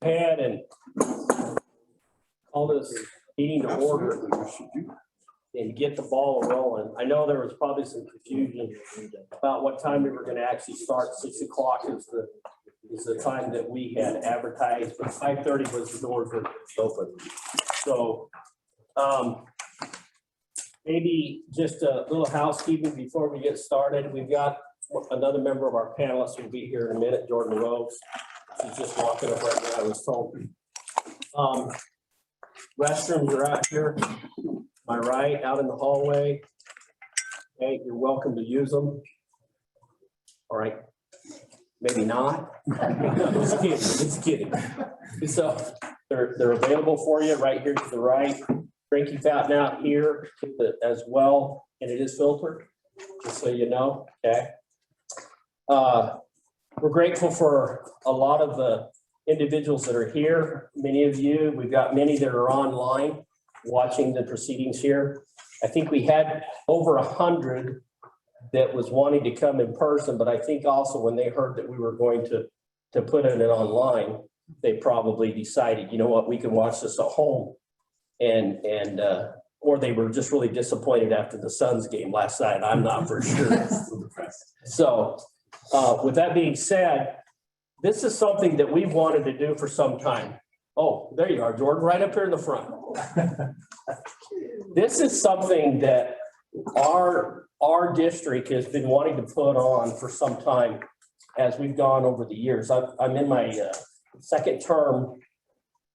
ahead and call this meeting to order and get the ball rolling. I know there was probably some confusion about what time we were going to actually start. 6 o'clock is the time that we had advertised, but 5:30 was the doors were open. So maybe just a little housekeeping before we get started. We've got another member of our panelists will be here in a minute, Jordan Rose. She's just walking up right now, I was told. Restrooms are out here, my right, out in the hallway. Okay, you're welcome to use them. All right, maybe not. Just kidding. So they're available for you right here to the right. Drinking fountain out here as well, and it is filtered, just so you know. Okay. We're grateful for a lot of the individuals that are here. Many of you, we've got many that are online watching the proceedings here. I think we had over 100 that was wanting to come in person, but I think also when they heard that we were going to put it online, they probably decided, you know what, we can watch this at home. And or they were just really disappointed after the Suns game last night. I'm not for sure. So with that being said, this is something that we've wanted to do for some time. Oh, there you are, Jordan, right up here in the front. This is something that our district has been wanting to put on for some time as we've gone over the years. I'm in my second term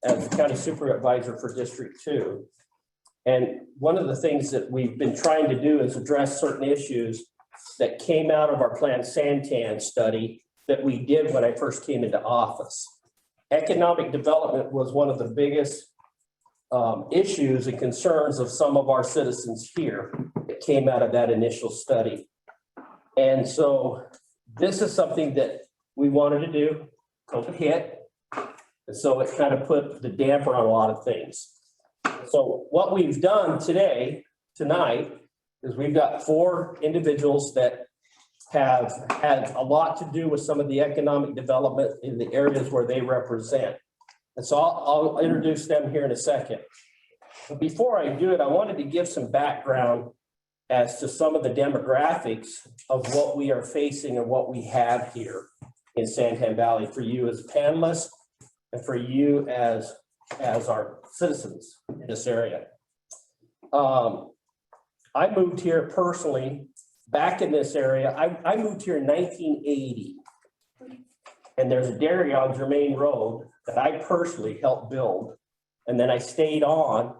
as the county supervisor for District 2. And one of the things that we've been trying to do is address certain issues that came out of our Plan Santan study that we did when I first came into office. Economic development was one of the biggest issues and concerns of some of our citizens here that came out of that initial study. And so this is something that we wanted to do, COVID hit. And so it kind of put the damper on a lot of things. So what we've done tonight, is we've got 4 individuals that have had a lot to do with some of the economic development in the areas where they represent. And so I'll introduce them here in a second. But before I do it, I wanted to give some background as to some of the demographics of what we are facing and what we have here in Santan Valley for you as panelists and for you as our citizens in this area. I moved here personally back in this area. I moved here in 1980. And there's a dairy on Germain Road that I personally helped build. And then I stayed on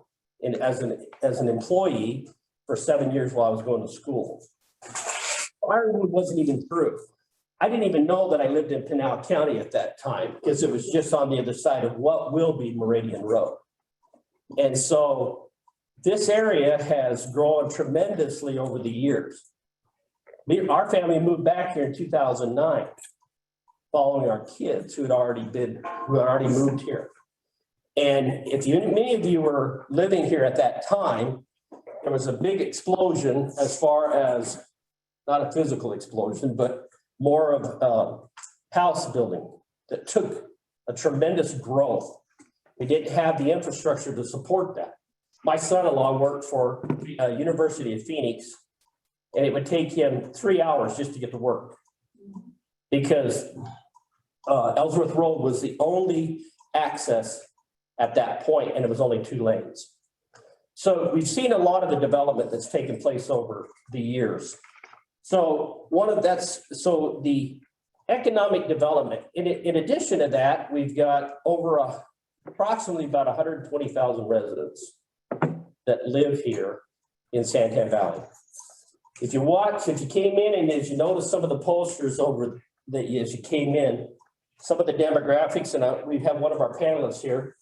as an employee for 7 years while I was going to school. Ironwood wasn't even through. I didn't even know that I lived in Pinal County at that time because it was just on the other side of what will be Meridian Road. And so this area has grown tremendously over the years. Our family moved back here in 2009, following our kids who had already moved here. And many of you were living here at that time, there was a big explosion as far as, not a physical explosion, but more of house building that took a tremendous growth. We didn't have the infrastructure to support that. My son-in-law worked for University of Phoenix, and it would take him 3 hours just to get to work because Ellsworth Road was the only access at that point, and it was only 2 lanes. So we've seen a lot of the development that's taken place over the years. So the economic development, in addition to that, we've got over approximately about 120,000 residents that live here in Santan Valley. If you came in and as you notice some of the posters over that as you came in, some of the demographics, and we have one of our panelists here.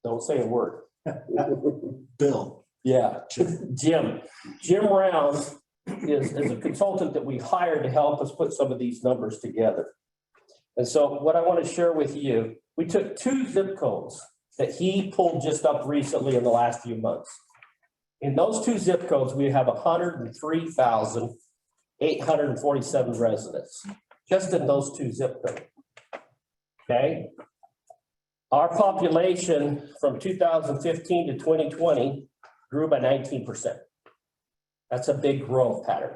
Don't say a word. Bill. Yeah, Jim Brown is a consultant that we hired to help us put some of these numbers together. And so what I want to share with you, we took 2 zip codes that he pulled just up recently in the last few months. In those 2 zip codes, we have 103,847 residents, just in those 2 zip codes. Okay. Our population from 2015 to 2020 grew by 19%. That's a big growth pattern.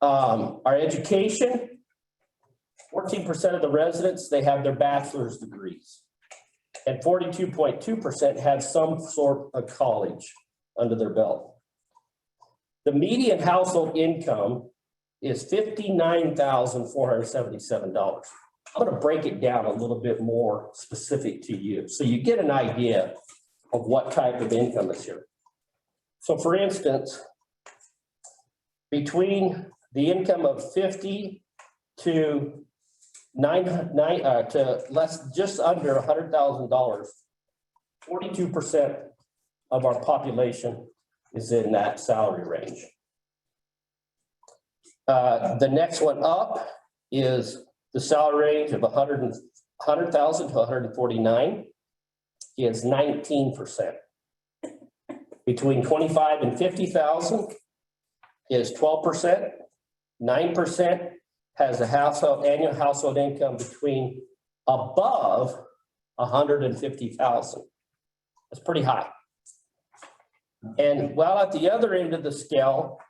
Our education, 14% of the residents, they have their bachelor's degrees. And 42.2% have some sort of college under their belt. The median household income is $59,477. I'm going to break it down a little bit more specific to you, so you get an idea of what type of income is here. So for instance, between the income of 50 to just under $100,000, 42% of our population is in that salary range. The next one up is the salary range of 100,000 to 149 is 19%. Between 25 and 50,000 is 12%. 9% has a annual household income between above 150,000. That's pretty high. And while at the other end of the scale,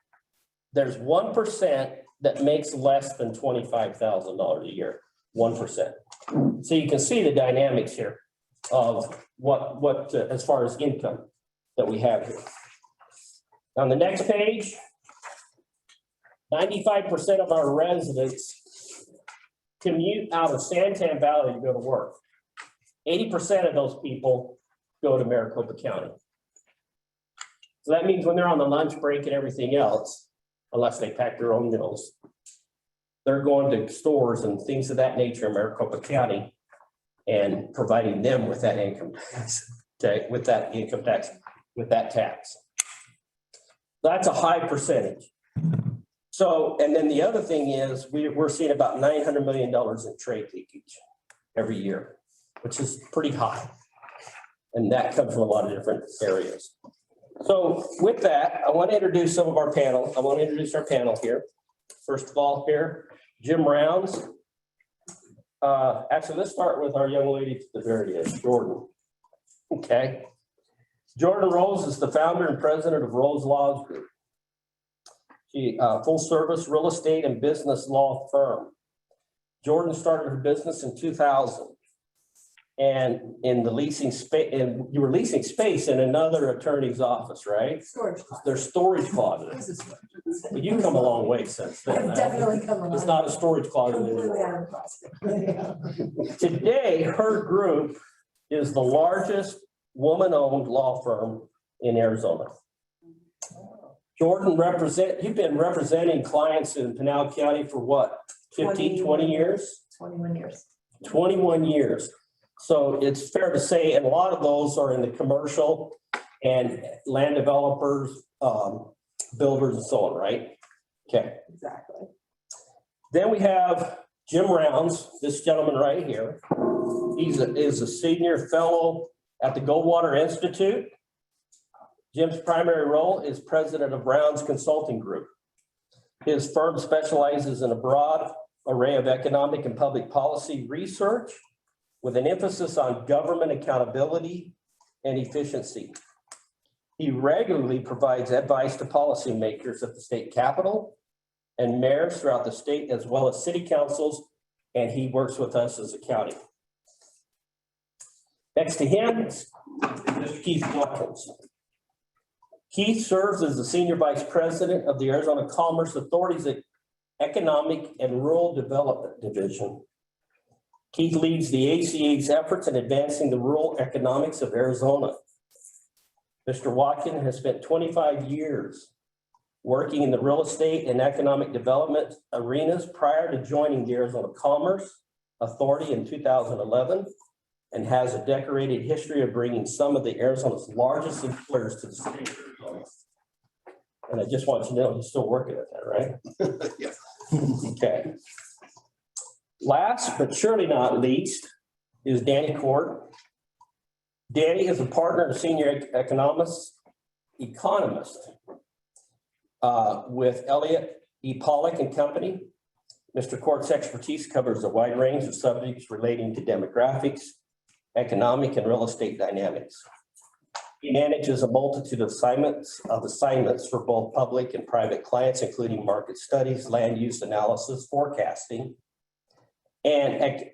there's 1% that makes less than $25,000 a year, 1%. So you can see the dynamics here of what as far as income that we have here. On the next page, 95% of our residents commute out of Santan Valley to go to work. 80% of those people go to Maricopa County. So that means when they're on the lunch break and everything else, unless they pack their own meals, they're going to stores and things of that nature in Maricopa County and providing them with that income tax, with that income tax, with that tax. That's a high percentage. So, and then the other thing is we're seeing about $900 million in trade leakage every year, which is pretty high. And that comes from a lot of different areas. So with that, I want to introduce some of our panel. I want to introduce our panel here. First of all, here, Jim Rounds. Actually, let's start with our young lady to the very end, Jordan. Okay. Jordan Rose is the founder and president of Rose Law Group. She full service real estate and business law firm. Jordan started her business in 2000. And in the leasing space, and you were leasing space in another attorney's office, right? Storage closet. Their storage closet. But you've come a long way since then. I've definitely come a long way. It's not a storage closet Completely anymore. out of plastic. Today, her group is the largest woman-owned law firm in Arizona. Jordan, you've been representing clients in Pinal County for what? 15, 20 years? 21 years. 21 years. So it's fair to say, and a lot of those are in the commercial and land developers, builders and so on, right? Okay. Exactly. Then we have Jim Rounds, this gentleman right here. Is a senior fellow at the Goldwater Institute. Jim's primary role is president of Rounds Consulting Group. His firm specializes in a broad array of economic and public policy research with an emphasis on government accountability and efficiency. He regularly provides advice to policymakers at the state capitol and mayors throughout the state, as well as city councils, and he works with us as a county. Next to him is Mr. Keith Watkins. Keith serves as the Senior Vice President of the Arizona Commerce Authority's Economic and Rural Development Division. Keith leads the ACA's efforts in advancing the rural economics of Arizona. Mr. Watkins has spent 25 years working in the real estate and economic development arenas prior to joining the Arizona Commerce Authority in 2011, and has a decorated history of bringing some of the Arizona's largest employers to the state. And I just want you to know he's still working at that, right? Yeah. Okay. Last but surely not least is Danny Court. Danny is a partner and senior economist with Elliott, Pollack and Company. Mr. Court's expertise covers a wide range of subjects relating to demographics, economic and real estate dynamics. He manages a multitude of assignments for both public and private clients, including market studies, land use analysis, forecasting, and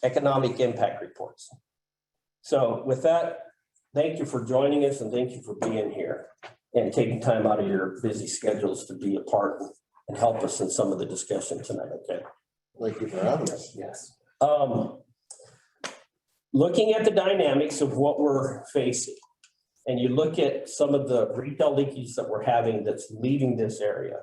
economic impact reports. So with that, thank you for joining us and thank you for being here and taking time out of your busy schedules to be a part and help us in some of the discussion tonight, okay? Thank you for having us. Yes. Looking at the dynamics of what we're facing, and you look at some of the retail leakage that we're having that's leaving this area.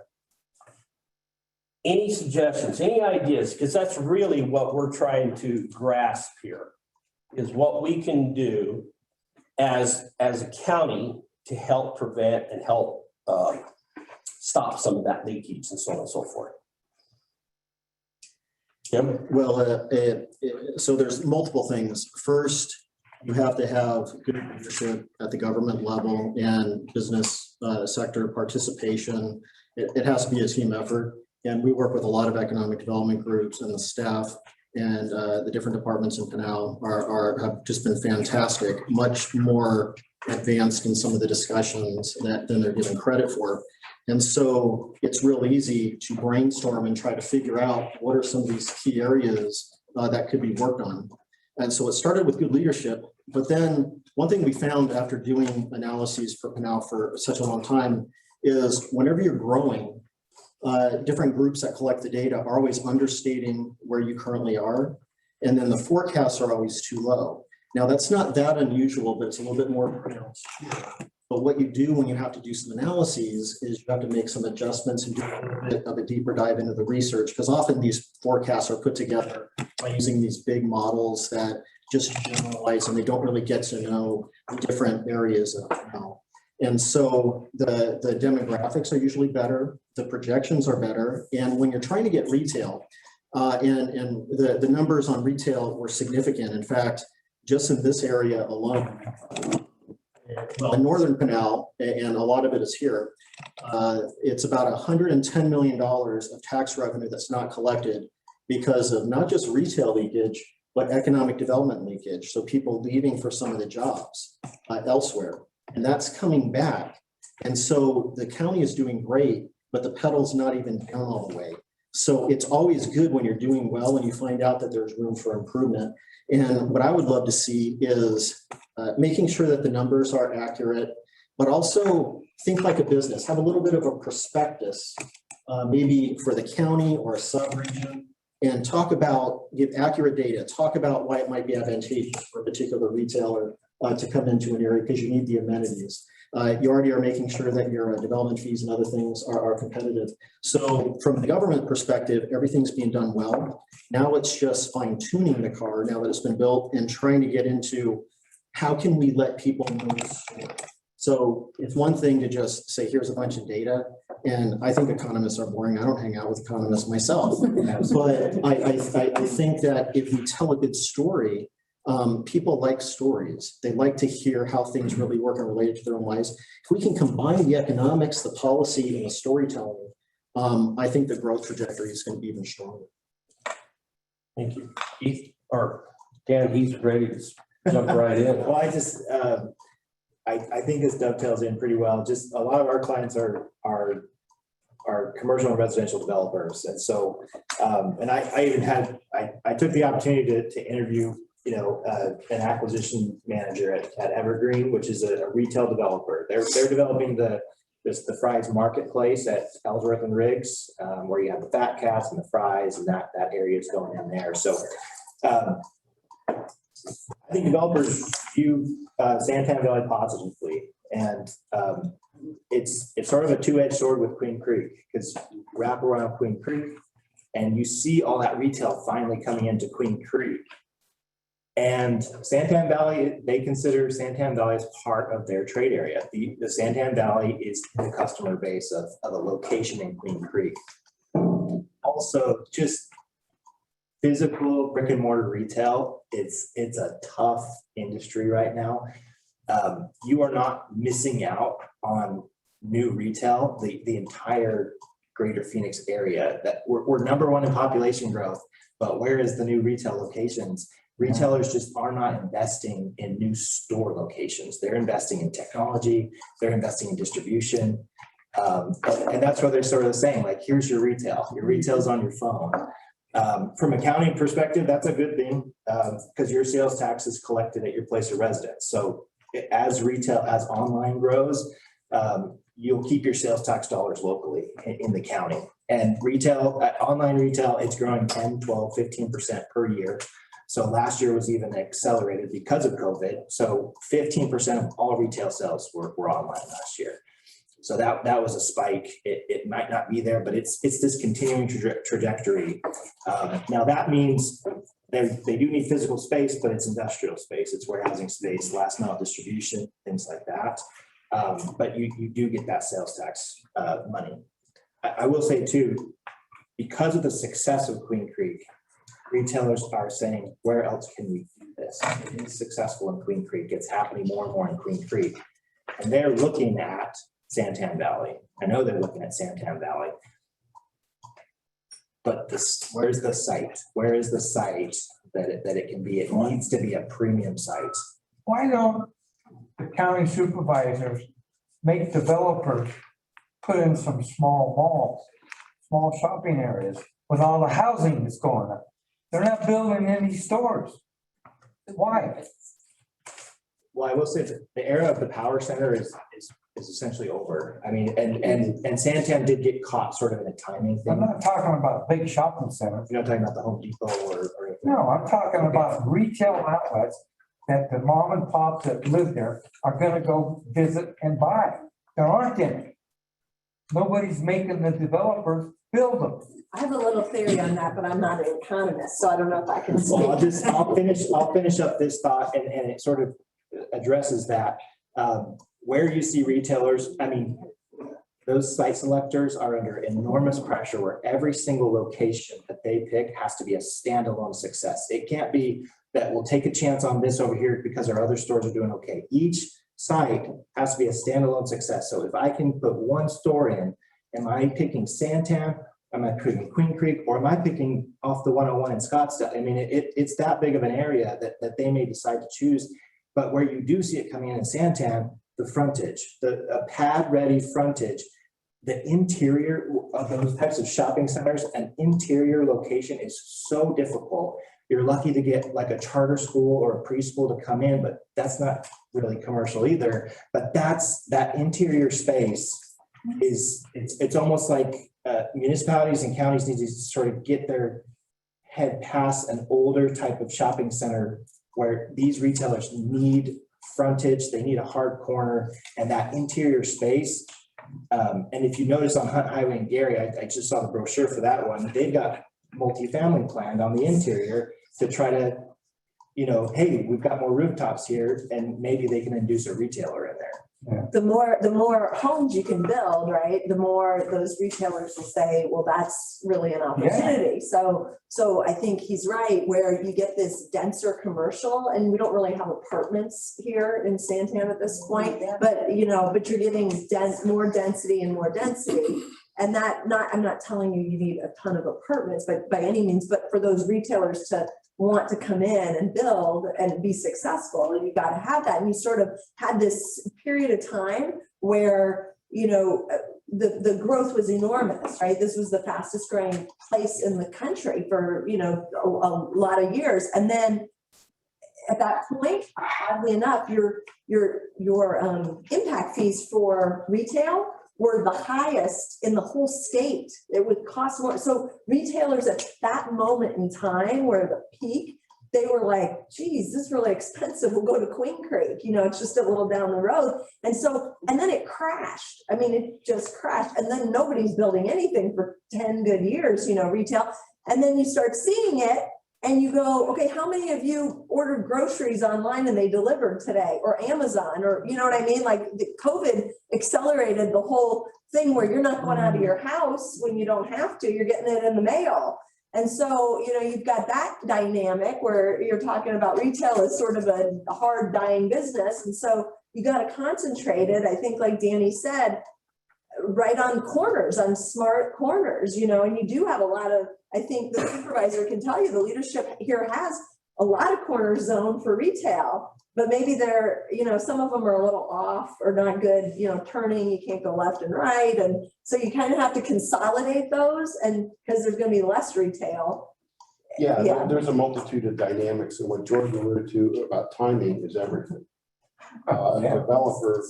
Any suggestions, any ideas? Because that's really what we're trying to grasp here, is what we can do as a county to help prevent and help stop some of that leakage and so on and so forth. Jim? Well, so there's multiple things. First, you have to have good leadership at the government level and business sector participation. It has to be a team effort. And we work with a lot of economic development groups, and the staff and the different departments in Pinal have just been fantastic, much more advanced in some of the discussions than they're given credit for. And so it's real easy to brainstorm and try to figure out what are some of these key areas that could be worked on. And so it started with good leadership, but then one thing we found after doing analyses for Pinal for such a long time is whenever you're growing, different groups that collect the data are always understating where you currently are. And then the forecasts are always too low. Now that's not that unusual, but it's a little bit more pronounced here. But what you do when you have to do some analyses is you have to make some adjustments and do a little bit of a deeper dive into the research, because often these forecasts are put together by using these big models that just generalize and they don't really get to know the different areas of Pinal. And so the demographics are usually better, the projections are better, and when you're trying to get retail, and the numbers on retail were significant. In fact, just in this area alone, well, in northern Pinal, and a lot of it is here, it's about $110 million of tax revenue that's not collected because of not just retail leakage, but economic development leakage. So people leaving for some of the jobs elsewhere, and that's coming back. And so the county is doing great, but the pedal's not even down all the way. So it's always good when you're doing well and you find out that there's room for improvement. And what I would love to see is making sure that the numbers are accurate, but also think like a business, have a little bit of a prospectus, maybe for the county or a sub-region, and talk about, give accurate data, talk about why it might be advantageous for a particular retailer to come into an area because you need the amenities. You already are making sure that your development fees and other things are competitive. So from the government perspective, everything's being done well. Now it's just fine tuning the car now that it's been built and trying to get into how can we let people know the story. So it's one thing to just say, here's a bunch of data. And I think economists are boring. I don't hang out with economists myself. But I think that if you tell a good story, people like stories. They like to hear how things really work and related to their own lives. If we can combine the economics, the policy, and the storytelling, I think the growth trajectory is going to be even stronger. Thank you. Heath, or Dan, he's ready to jump right in. Well, I think this dovetails in pretty well. Just a lot of our clients are commercial and residential developers. And so, and I even had, I took the opportunity to interview, an acquisition manager at Evergreen, which is a retail developer. They're developing the Fry's Marketplace at Ellsworth and Riggs, where you have the Fat Cats and the Fry's, and that area is going in there. So I think developers view Santan Valley positively, and it's sort of a two-edged sword with Queen Creek, because you wrap around Queen Creek and you see all that retail finally coming into Queen Creek. And Santan Valley, they consider Santan Valley as part of their trade area. The Santan Valley is the customer base of a location in Queen Creek. Also, just physical brick and mortar retail, it's a tough industry right now. You are not missing out on new retail. The entire greater Phoenix area, that we're number one in population growth, but where is the new retail locations? Retailers just are not investing in new store locations. They're investing in technology, they're investing in distribution. And that's what they're sort of saying, like, here's your retail. Your retail's on your phone. From a county perspective, that's a good thing, because your sales tax is collected at your place of residence. So as online grows, you'll keep your sales tax dollars locally in the county. And retail, online retail, it's growing 10, 12, 15% per year. So last year was even accelerated because of COVID. So 15% of all retail sales were online last year. So that was a spike. It might not be there, but it's this continuing trajectory. Now that means they do need physical space, but it's industrial space, it's warehousing space, last mile distribution, things like that. But you do get that sales tax money. I will say too, because of the success of Queen Creek, retailers are saying, where else can we do this? It is successful in Queen Creek. It's happening more and more in Queen Creek. And they're looking at Santan Valley. I know they're looking at Santan Valley. But where's the site? Where is the site that it can be? It needs to be a premium site. Why don't the county supervisors make developers put in some small malls, small shopping areas with all the housing that's going up? They're not building any stores. Why? Well, I will say that the era of the power center is essentially over. I mean, and Santan did get caught sort of in a timing I'm thing. not talking about big shopping centers. You're not talking about the Home Depot or anything. No, I'm talking about retail outlets that the mom and pops that live there are gonna go visit and buy. There aren't any. Nobody's making the developers build them. I have a little theory on that, but I'm not an economist, so I don't know if I can Well, speak. I'll finish up this thought and it sort of addresses that. Where you see retailers, I mean, those site selectors are under enormous pressure where every single location that they pick has to be a standalone success. It can't be that we'll take a chance on this over here because our other stores are doing okay. Each site has to be a standalone success. So if I can put one store in, am I picking Santan? Am I picking Queen Creek, or am I picking off the 101 in Scottsdale? I mean, it's that big of an area that they may decide to choose. But where you do see it coming in Santan, the frontage, a pad-ready frontage, the interior of those types of shopping centers, an interior location is so difficult. You're lucky to get like a charter school or a preschool to come in, but that's not really commercial either. But that interior space it's almost like municipalities and counties need to sort of get their head past an older type of shopping center where these retailers need frontage, they need a hard corner, and that interior space. And if you notice on Hunt Highway in Gary, I just saw the brochure for that one. They've got multifamily planned on the interior to try to, hey, we've got more rooftops here, and maybe they can induce a retailer in there. The more homes you can build, right, the more those retailers will say, well, that's really an opportunity. So I think he's right, where you get this denser commercial, and we don't really have apartments here in Santan at this point, but you're getting more density and more density. And I'm not telling you need a ton of apartments, but by any means, but for those retailers to want to come in and build and be successful, and you got to have that. And you sort of had this period of time where, the growth was enormous, right? This was the fastest growing place in the country for, a lot of years. And then at that point, oddly enough, your impact fees for retail were the highest in the whole state. It would cost more. So retailers at that moment in time were the peak, they were like, geez, this is really expensive. We'll go to Queen Creek. It's just a little down the road. And then it crashed. I mean, it just crashed. And then nobody's building anything for 10 good years, retail. And then you start seeing it and you go, okay, how many of you ordered groceries online and they delivered today, or Amazon, or you know what I mean? Like the COVID accelerated the whole thing where you're not going out of your house when you don't have to, you're getting it in the mail. And so, you've got that dynamic where you're talking about retail as sort of a hard dying business. And so you got to concentrate it. I think like Danny said, right on corners, on smart corners, you know, and you do have a lot of, I think the supervisor can tell you, the leadership here has a lot of corner zone for retail, but maybe they're, you know, some of them are a little off or not good, you know, turning, you can't go left and right. And so you kind of have to consolidate those, and because there's going to be less retail. Yeah, Yeah. there's a multitude of dynamics, and what George alluded to about timing is everything. A developer,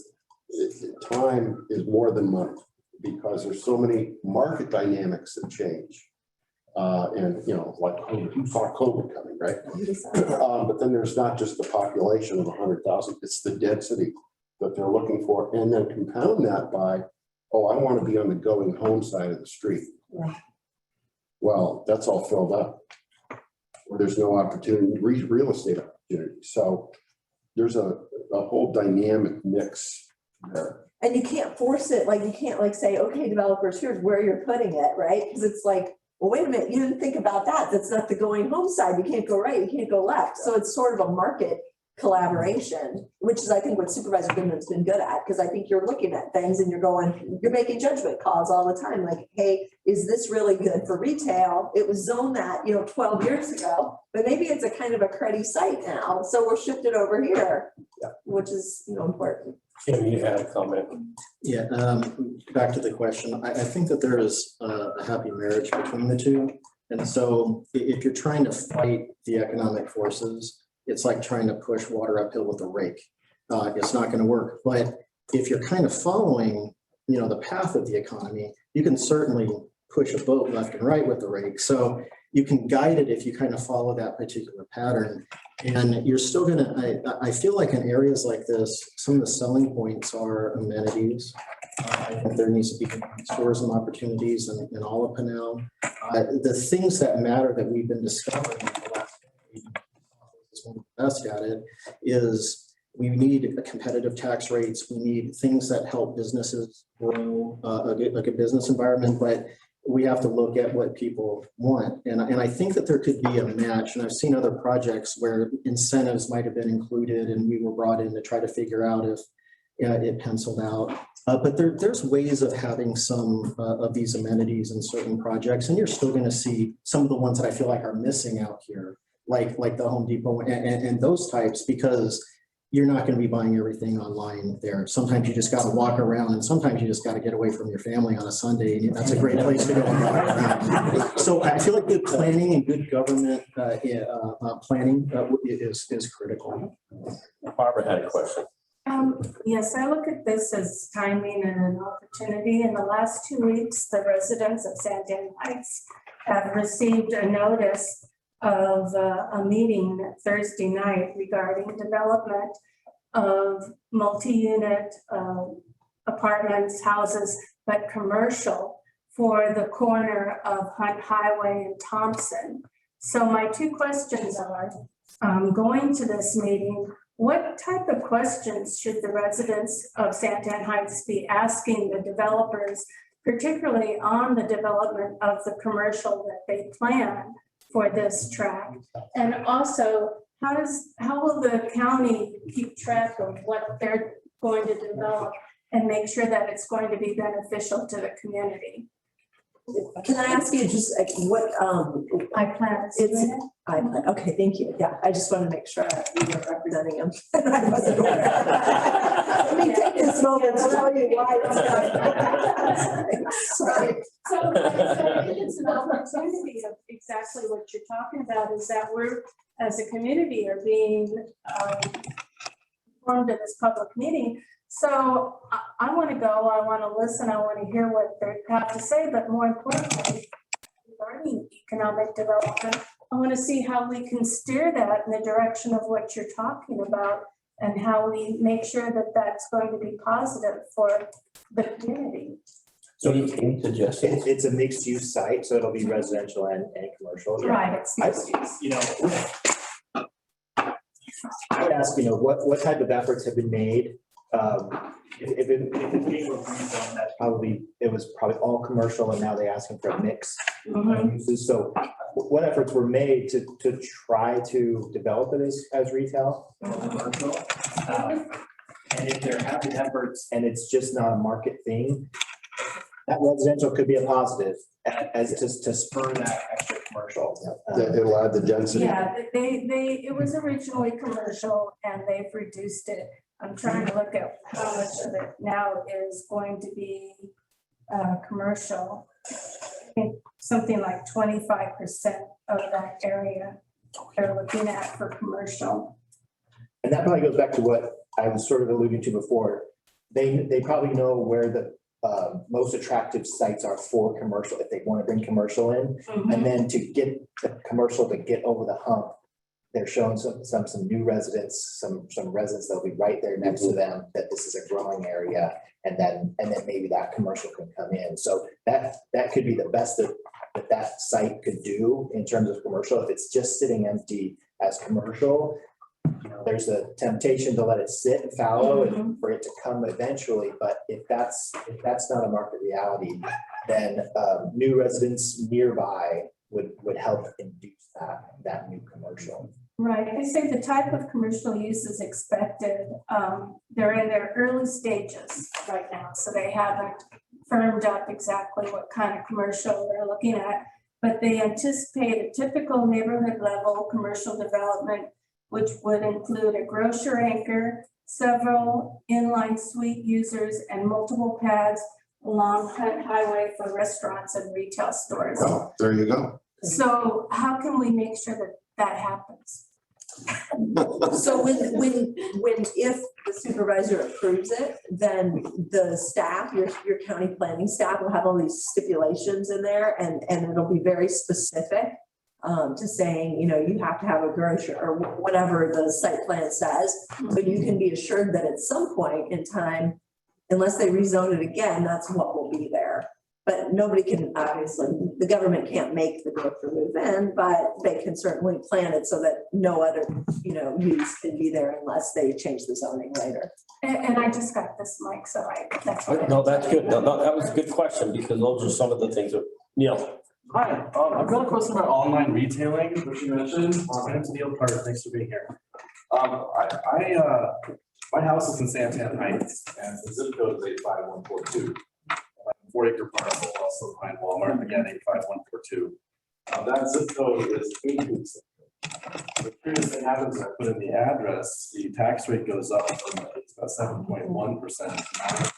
time is more than money, because there's so many market dynamics that change. And, you know, like, who saw COVID coming, right? But then there's not just the population of 100,000, it's the density that they're looking for. And then compound that by, oh, I want to be on the going home side of the street. Yeah. Well, that's all filled up, where there's no opportunity, real estate opportunity. So there's a whole dynamic mix there. And you can't force it, like, you can't like say, okay, developers, here's where you're putting it, right? Because it's like, well, wait a minute, you didn't think about that. That's not the going home side. You can't go right, you can't go left. So it's sort of a market collaboration, which is, I think, what Supervisor Goodman's been good at, because I think you're looking at things and you're making judgment calls all the time. Like, hey, is this really good for retail? It was zoned that, you know, 12 years ago, but maybe it's a kind of a cruddy site now. So we'll shift it over here, which is, you know, important. Kim, you had a comment. Yeah, back to the question. I think that there is a happy marriage between the two. And so if you're trying to fight the economic forces, it's like trying to push water uphill with a rake. It's not going to work. But if you're kind of following, you know, the path of the economy, you can certainly push a boat left and right with the rake. So you can guide it if you kind of follow that particular pattern. And you're still going to, I feel like in areas like this, some of the selling points are amenities. I think there needs to be tourism opportunities in all of Pinell. The things that matter that we've been discovering in the last decade, is one of the best at it, is we need competitive tax rates. We need things that help businesses grow, like a business environment, but we have to look at what people want. And I think that there could be a match, and I've seen other projects where incentives might have been included and we were brought in to try to figure out if it penciled out. But there's ways of having some of these amenities in certain projects, and you're still going to see some of the ones that I feel like are missing out here, like the Home Depot and those types, because you're not going to be buying everything online there. Sometimes you just got to walk around, and sometimes you just got to get away from your family on a Sunday, and that's a great place to go and walk around. So I feel like good planning and good government planning is critical. Barbara had a question. Yes, I look at this as timing and an opportunity. In the last 2 weeks, the residents of Santan Heights have received a notice of a meeting Thursday night regarding development of multi-unit apartments, houses, but commercial for the corner of Hunt Highway and Thompson. So my 2 questions are, going to this meeting, what type of questions should the residents of Santan Heights be asking the developers, particularly on the development of the commercial that they plan for this tract? And also, how will the county keep track of what they're going to develop and make sure that it's going to be beneficial to the community? Can I ask you just like what, I plan. okay, thank you. Yeah, I just want to make sure you were representing him. I wasn't aware. Let me take this moment to tell you why. Sorry. So I think it's an opportunity of exactly what you're talking about, is that we're, as a community, are being informed of this public meeting. So I want to go, I want to listen, I want to hear what they have to say, but more importantly, regarding economic development, I want to see how we can steer that in the direction of what you're talking about and how we make sure that that's going to be positive for the community. So any suggestions? It's a mixed use site, so it'll be residential and commercial. Yeah. Right, it's mixed use. You know, I would ask, you know, what type of efforts have been made? If it's being rezoned, that's probably, it was probably all commercial, and now they're asking for a mix of uses. So what efforts were made to try to develop it as retail or commercial? And if there have been efforts and it's just not a market thing, that residential could be a positive as to spur that extra commercial. That it'll add the density. Yeah, it was originally commercial and they've reduced it. I'm trying to look at how much of it now is going to be commercial. I think something like 25% of that area they're looking at for commercial. And that probably goes back to what I was sort of alluding to before. They probably know where the most attractive sites are for commercial, if they want to bring commercial in. And then to get the commercial to get over the hump, they're showing some new residents, some residents that'll be right there next to them, that this is a growing area. And then maybe that commercial can come in. So that could be the best that site could do in terms of commercial. If it's just sitting empty as commercial, you know, there's a temptation to let it sit and fallow and for it to come eventually. But if that's not a market reality, then new residents nearby would help induce that new commercial. Right, I say the type of commercial use is expected. They're in their early stages right now, so they haven't firmed up exactly what kind of commercial they're looking at. But they anticipate a typical neighborhood level commercial development, which would include a grocery anchor, several inline suite users, and multiple pads along Hunt Highway for restaurants and retail stores. Oh, there you go. So how can we make sure that that happens? So if the supervisor approves it, then the staff, your county planning staff will have all these stipulations in there and it'll be very specific to saying, you know, you have to have a grocery or whatever the site plan says. But you can be assured that at some point in time, unless they rezone it again, that's what will be there. But nobody can, obviously, the government can't make the grocery move in, but they can certainly plan it so that no other, you know, use can be there unless they change the zoning later. And I just got this, Mike, so that's. No, that's good. No, that was a good question because those are some of the things that, Neil. Hi, I've got a question about online retailing, which you mentioned. My name's Neil Carter. Thanks for being here. My house is in Santan Heights and the zip code is 85142. 4-acre parcel also behind Walmart, again, 85142. That zip code is increasing. The curious thing happens when I put in the address, the tax rate goes up from about 7.1%.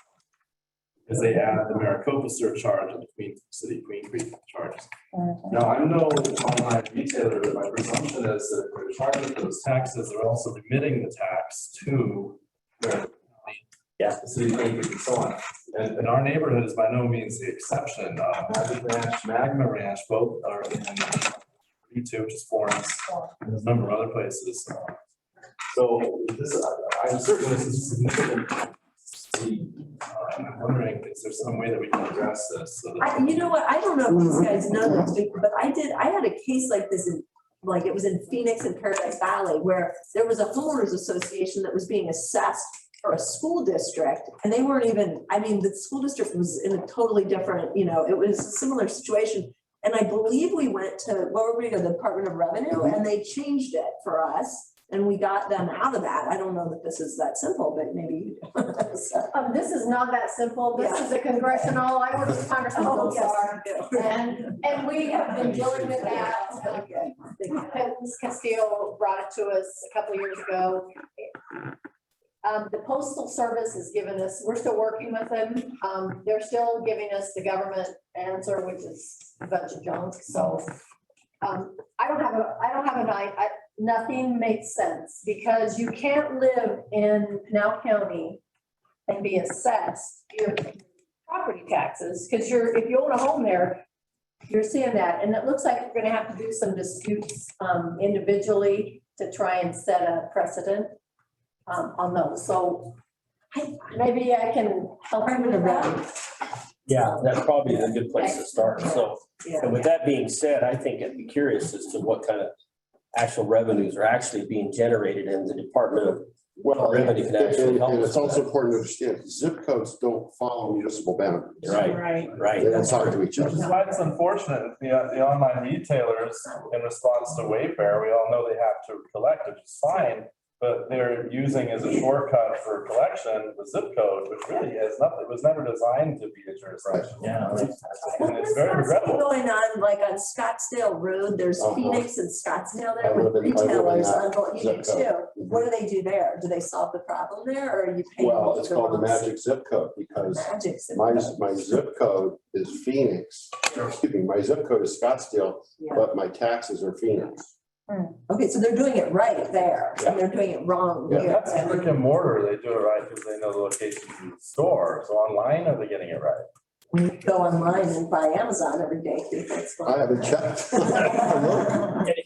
As they add the Maricopa surcharge and the Queen Creek charges. Now, I'm no online retailer, but my presumption is that if they're charging those taxes, they're also remitting the tax to Maricopa County, the city of Queen Creek and so on. And our neighborhood is by no means the exception. Magic Ranch, Magma Ranch, both are in B2, which is Florence, and there's a number of other places. So this, I'm certain this is significant. I'm wondering, is there some way that we can address this? So that You know what, I don't know if these guys know this, but I had a case like this in, like it was in Phoenix and Paradise Valley, where there was a homeowners association that was being assessed for a school district, and they weren't even, I mean, the school district was in a totally different, you know, it was a similar situation. And I believe we went to, what were we, the Department of Revenue, and they changed it for us. And we got them out of that. I don't know that this is that simple, but maybe. So, This is not that simple. This is a congressional, I work with Congressman Gosar, and we have been dealing with that. Ms. Castillo brought it to us a couple of years ago. The Postal Service has given us, we're still working with them. They're still giving us the government answer, which is a bunch of junk. So I don't have a night. Nothing makes sense because you can't live in Pinal County and be assessed your property taxes because if you own a home there, you're seeing that. And it looks like we're going to have to do some disputes individually to try and set a precedent on those. So maybe I can help you with that. Yeah, that's probably a good place to start. So, yeah. and with that being said, I think I'd be curious as to what kind of actual revenues are actually being generated in the Department of Revenue can actually help. And us it's also with that. important to understand, zip codes don't follow municipal boundaries. Right. They don't talk to each Which other. is why it's unfortunate, the online retailers, in response to Wayfair, we all know they have to collect, which is fine. but they're using as a shortcut for collection, the zip code, which really has nothing, it was never designed to be a jurisdiction. Yeah. And it's very regrettable. Going on, like on Scottsdale Road, there's Phoenix and Scottsdale there I with live in retailers that on, you do zip code. too. What do they do there? Do they solve the problem there or are you paying? Well, it's called the wrongs? magic zip code because Magic zip my code. zip code is Phoenix. Excuse me, my zip code is Scottsdale, Yeah. but my taxes are Phoenix. Okay, so they're doing it right there and they're doing it wrong Yeah. here. That's brick and mortar, they do it right because they know the location of the store. So online, are they getting it right? When you go online and buy Amazon every day, it's I haven't checked.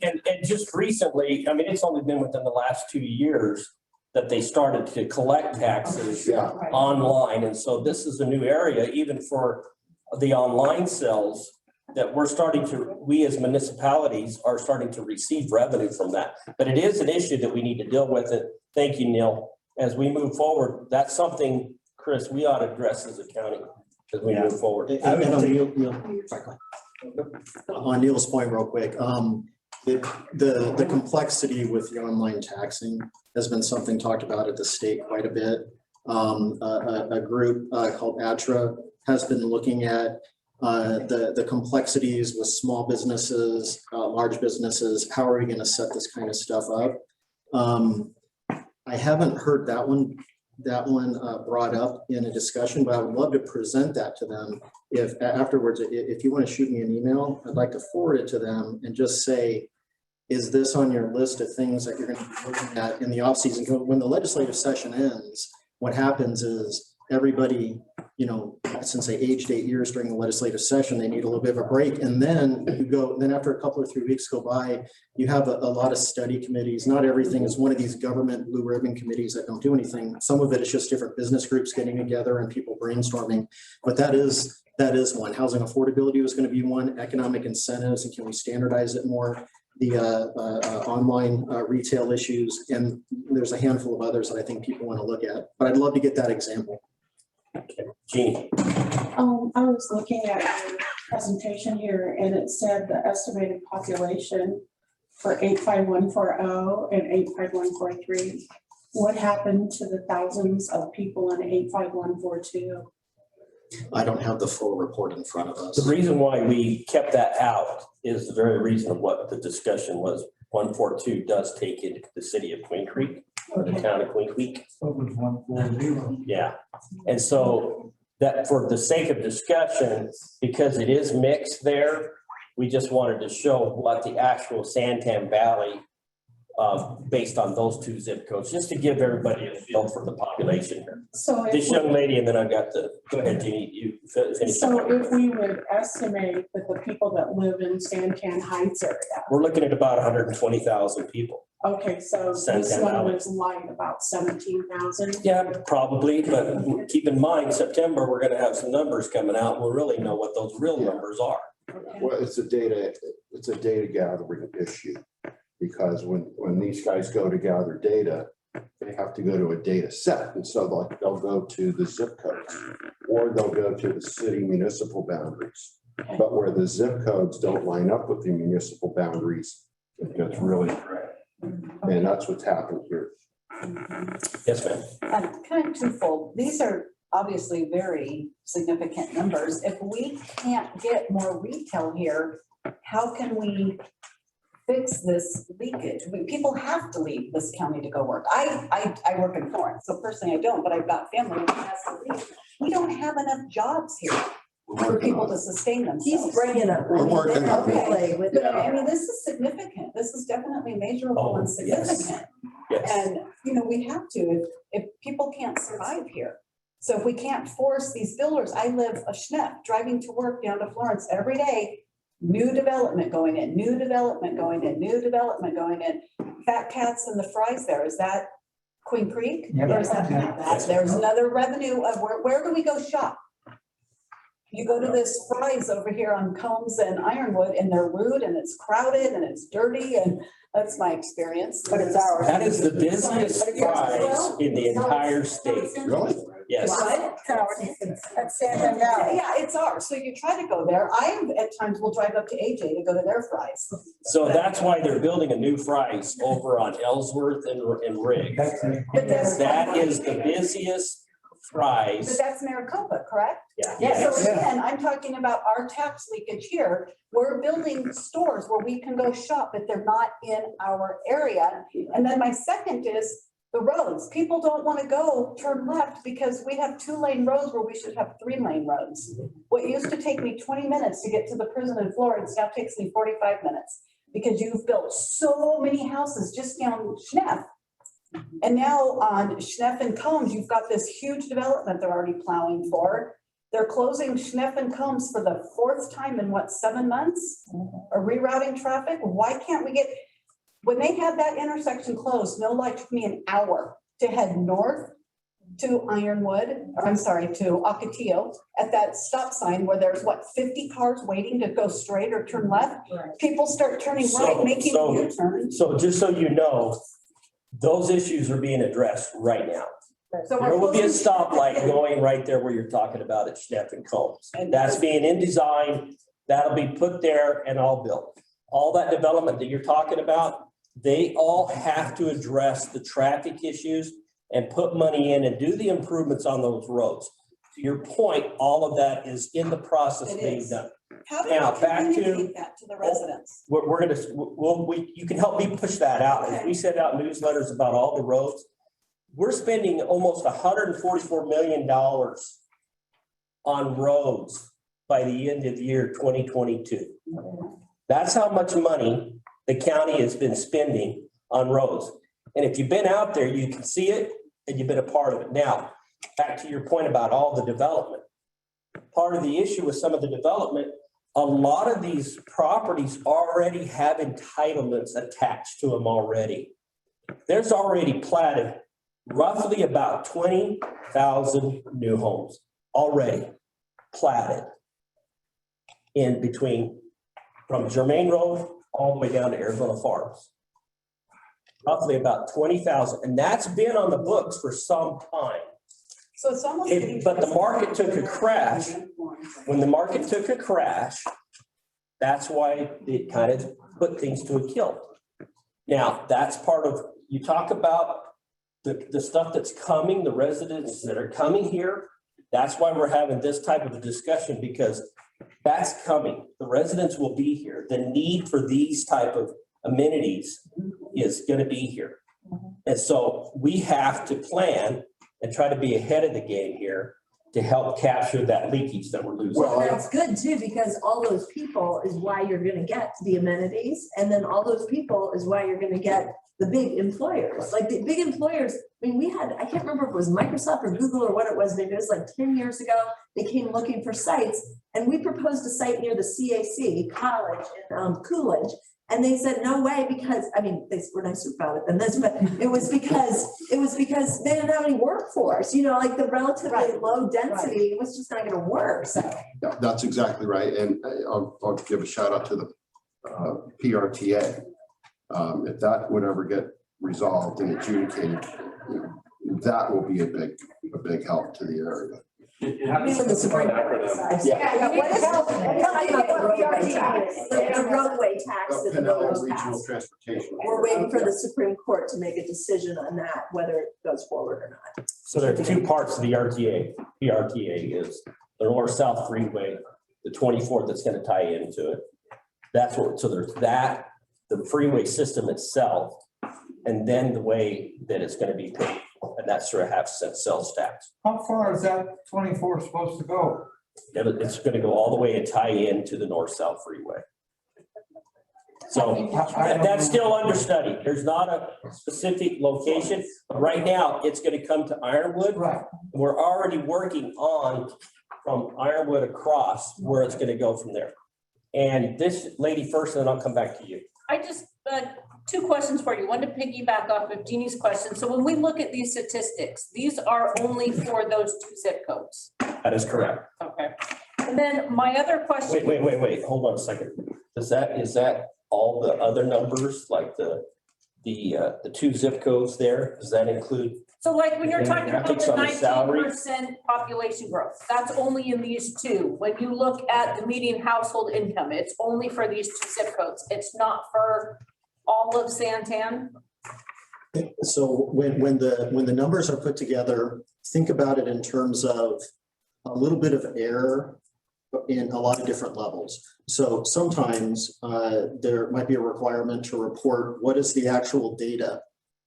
And just recently, I mean, it's only been within the last 2 years that they started to collect taxes Yeah, online. And so this is a new area, even for the online sales, that we as municipalities are starting to receive revenue from that. But it is an issue that we need to deal with. And thank you, Neil. As we move forward, that's something, Chris, we ought to address as a county as we move forward. And on Neil's point, real quick, the complexity with the online taxing has been something talked about at the state quite a bit. A group called ATRA has been looking at the complexities with small businesses, large businesses. How are we going to set this kind of stuff up? I haven't heard that one brought up in a discussion, but I would love to present that to them. If afterwards, if you want to shoot me an email, I'd like to forward it to them and just say, is this on your list of things that you're going to be looking at in the off season? When the legislative session ends, what happens is everybody, since they aged 8 years during the legislative session, they need a little bit of a break. And then then after a couple or 3 weeks go by, you have a lot of study committees. Not everything is one of these government blue ribbon committees that don't do anything. Some of it is just different business groups getting together and people brainstorming. But that is one. Housing affordability was going to be one. Economic incentives, and can we standardize it more? The online retail issues, and there's a handful of others that I think people want to look at. But I'd love to get that example. Jeannie. I was looking at your presentation here and it said the estimated population for 85140 and 85143. What happened to the thousands of people in 85142? I don't have the full report in front of us. The reason why we kept that out is the very reason of what the discussion was. 142 does take into the city of Queen Creek, or the town of Queen Creek. So it was 140. Yeah. And so that, for the sake of discussion, because it is mixed there, we just wanted to show what the actual Santan Valley, based on those two zip codes, just to give everybody a feel for the population here. So This young lady, and then I got the, go ahead, Jeannie, you finish. So if we would estimate that the people that live in Santan Heights area, We're looking at about 120,000 people. okay, so this Santan one Valley. was light about 17,000. Yeah, probably, but keep in mind, September, we're gonna have some numbers coming out. We'll really know what those real numbers are. Okay. well, it's a data gathering issue. Because when these guys go to gather data, they have to go to a data set. And so they'll go to the zip codes or they'll go to the city municipal boundaries. But where the zip codes don't line up with the municipal boundaries, it gets really gray. And that's what's happened here. Yes, ma'am. Kind of twofold. These are obviously very significant numbers. If we can't get more retail here, how can we fix this leakage? I mean, people have to leave this county to go work. I work in Florence, so personally I don't, but I've got family who has to leave. We don't have enough jobs here for people to sustain themselves. He's bringing up. We're working on it. Okay, with But I mean, this is significant. This is definitely measurable and yes. significant. Yes. And, we have to, if people can't survive here. So if we can't force these builders, I live a schnepp, driving to work down to Florence every day, new development going in, new development going in, new development going in. Fat Cats and the Fries there, is that Queen Creek? Yeah. Or is that, there's another revenue of where do we go shop? You go to this Fries over here on Combs and Ironwood and they're rude and it's crowded and it's dirty and that's my experience, but it's ours. That is the busiest prize in the entire state. Really? Yes. What? That's Santan Valley. Yeah, it's ours. So you try to go there. I at times will drive up to AJ to go to their fries. So that's why they're building a new Fry's over on Ellsworth and Riggs. But that's. That is the busiest But Fry's. that's Maricopa, correct? Yeah. Yeah, so again, I'm talking about our tax leakage here. We're building stores where we can go shop, but they're not in our area. And then my second is the roads. People don't want to go turn left because we have 2-lane roads where we should have 3-lane roads. What used to take me 20 minutes to get to the prison in Florence now takes me 45 minutes because you've built so many houses just down Schneff. And now on Schneff and Combs, you've got this huge development they're already plowing for. They're closing Schneff and Combs for the 4th time in what, 7 months? Or rerouting traffic? Why can't we get, when they had that intersection closed, no lie, it took me an hour to head north to Ironwood, or I'm sorry, to Ocotillo at that stop sign where there's what, 50 cars waiting to go straight or turn left? People start turning right, making a U-turn. So just so you know, those issues are being addressed right now. So we're There will be a closing- stoplight going right there where you're talking about at Schneff and Combs. And That's being in design. That'll be put there and all built. All that development that you're talking about, they all have to address the traffic issues and put money in and do the improvements on those roads. To your point, all of that is in the process It being is. done. How do Now, we back to- communicate that to the residents? We're gonna, you can help me push that out. As we send out newsletters about all the roads, we're spending almost $144 million on roads by the end of the year 2022. That's how much money the county has been spending on roads. And if you've been out there, you can see it and you've been a part of it. Now, back to your point about all the development. Part of the issue with some of the development, a lot of these properties already have entitlements attached to them already. There's already platted roughly about 20,000 new homes already platted in between from Germain Road all the way down to Arizona Farms. Roughly about 20,000, and that's been on the books for some time. So it's almost. getting But the market took a crash. When the market took a crash, that's why it kind of put things to a kill. Now, that's part of, you talk about the stuff that's coming, the residents that are coming here. That's why we're having this type of a discussion, because that's coming. The residents will be here. The need for these type of amenities is going to be here. And so we have to plan and try to be ahead of the game here to help capture that leakage that we're losing. Well, That's good too, because all those people is why you're gonna get the amenities, and then all those people is why you're gonna get the big employers. Like the big employers, I mean, we had, I can't remember if it was Microsoft or Google or what it was, maybe it was like 10 years ago. They came looking for sites, and we proposed a site near the CAC college in Coolidge. And they said, no way, because, I mean, they were nicer about it than this, but it was because they didn't have any workforce, you know, like the relatively Right. low density was just not gonna work, so. Yeah, that's exactly right. And I'll give a shout out to the PRTA. If that would ever get resolved and adjudicated, that will be a big help to the area. It happens From the Supreme by Court acronym. side. Yeah, What is tell- I'm tell talking me about the what roadway PRT tax, is. the roadway tax that the Pinellas voters Regional passed. Transportation. We're waiting for the Supreme Court to make a decision on that, whether it goes forward or not. So there are two parts of the RTA. PRTA is the north-south freeway, the 24th that's going to tie into it. That's what, so there's that, the freeway system itself, and then the way that it's going to be paid. And that's sort of half-cent sales tax. How far is that 24 supposed to go? It's going to go all the way and tie into the north-south freeway. So that's still under study. There's not a specific location, but right now it's going to come to Ironwood. Right. We're already working on from Ironwood across where it's going to go from there. And this lady first, and then I'll come back to you. I just, two questions for you. One to piggyback off of Jeannie's question. So when we look at these statistics, these are only for those 2 zip codes. That is correct. Okay. And then my other question. Wait, hold on a second. Is that all the other numbers, like the 2 zip codes there? Does that include So like when you're talking about Demographics the on the salary. 19% population growth, that's only in these two. When you look at the median household income, it's only for these two zip codes. It's not for all of Santan. So when the numbers are put together, think about it in terms of a little bit of error in a lot of different levels. So sometimes there might be a requirement to report what is the actual data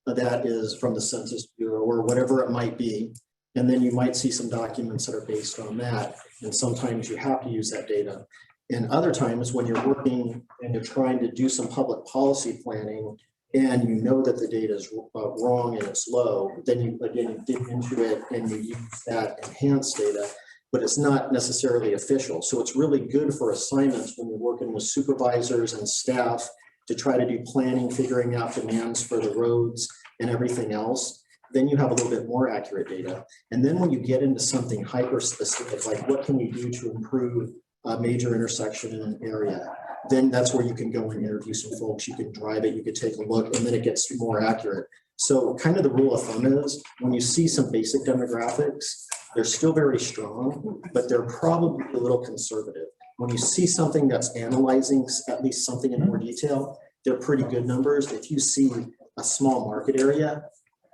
that is from the Census Bureau or whatever it might be. And then you might see some documents that are based on that. And sometimes you have to use that data. And other times when you're working and you're trying to do some public policy planning and you know that the data is wrong and it's low, then you dig into it and you use that enhanced data, but it's not necessarily official. So it's really good for assignments when you're working with supervisors and staff to try to do planning, figuring out demands for the roads and everything else. Then you have a little bit more accurate data. And then when you get into something hyper specific, like what can you do to improve a major intersection in an area, then that's where you can go and interview some folks. You can drive it, you could take a look, and then it gets more accurate. So kind of the rule of thumb is when you see some basic demographics, they're still very strong, but they're probably a little conservative. When you see something that's analyzing at least something in more detail, they're pretty good numbers. If you see a small market area,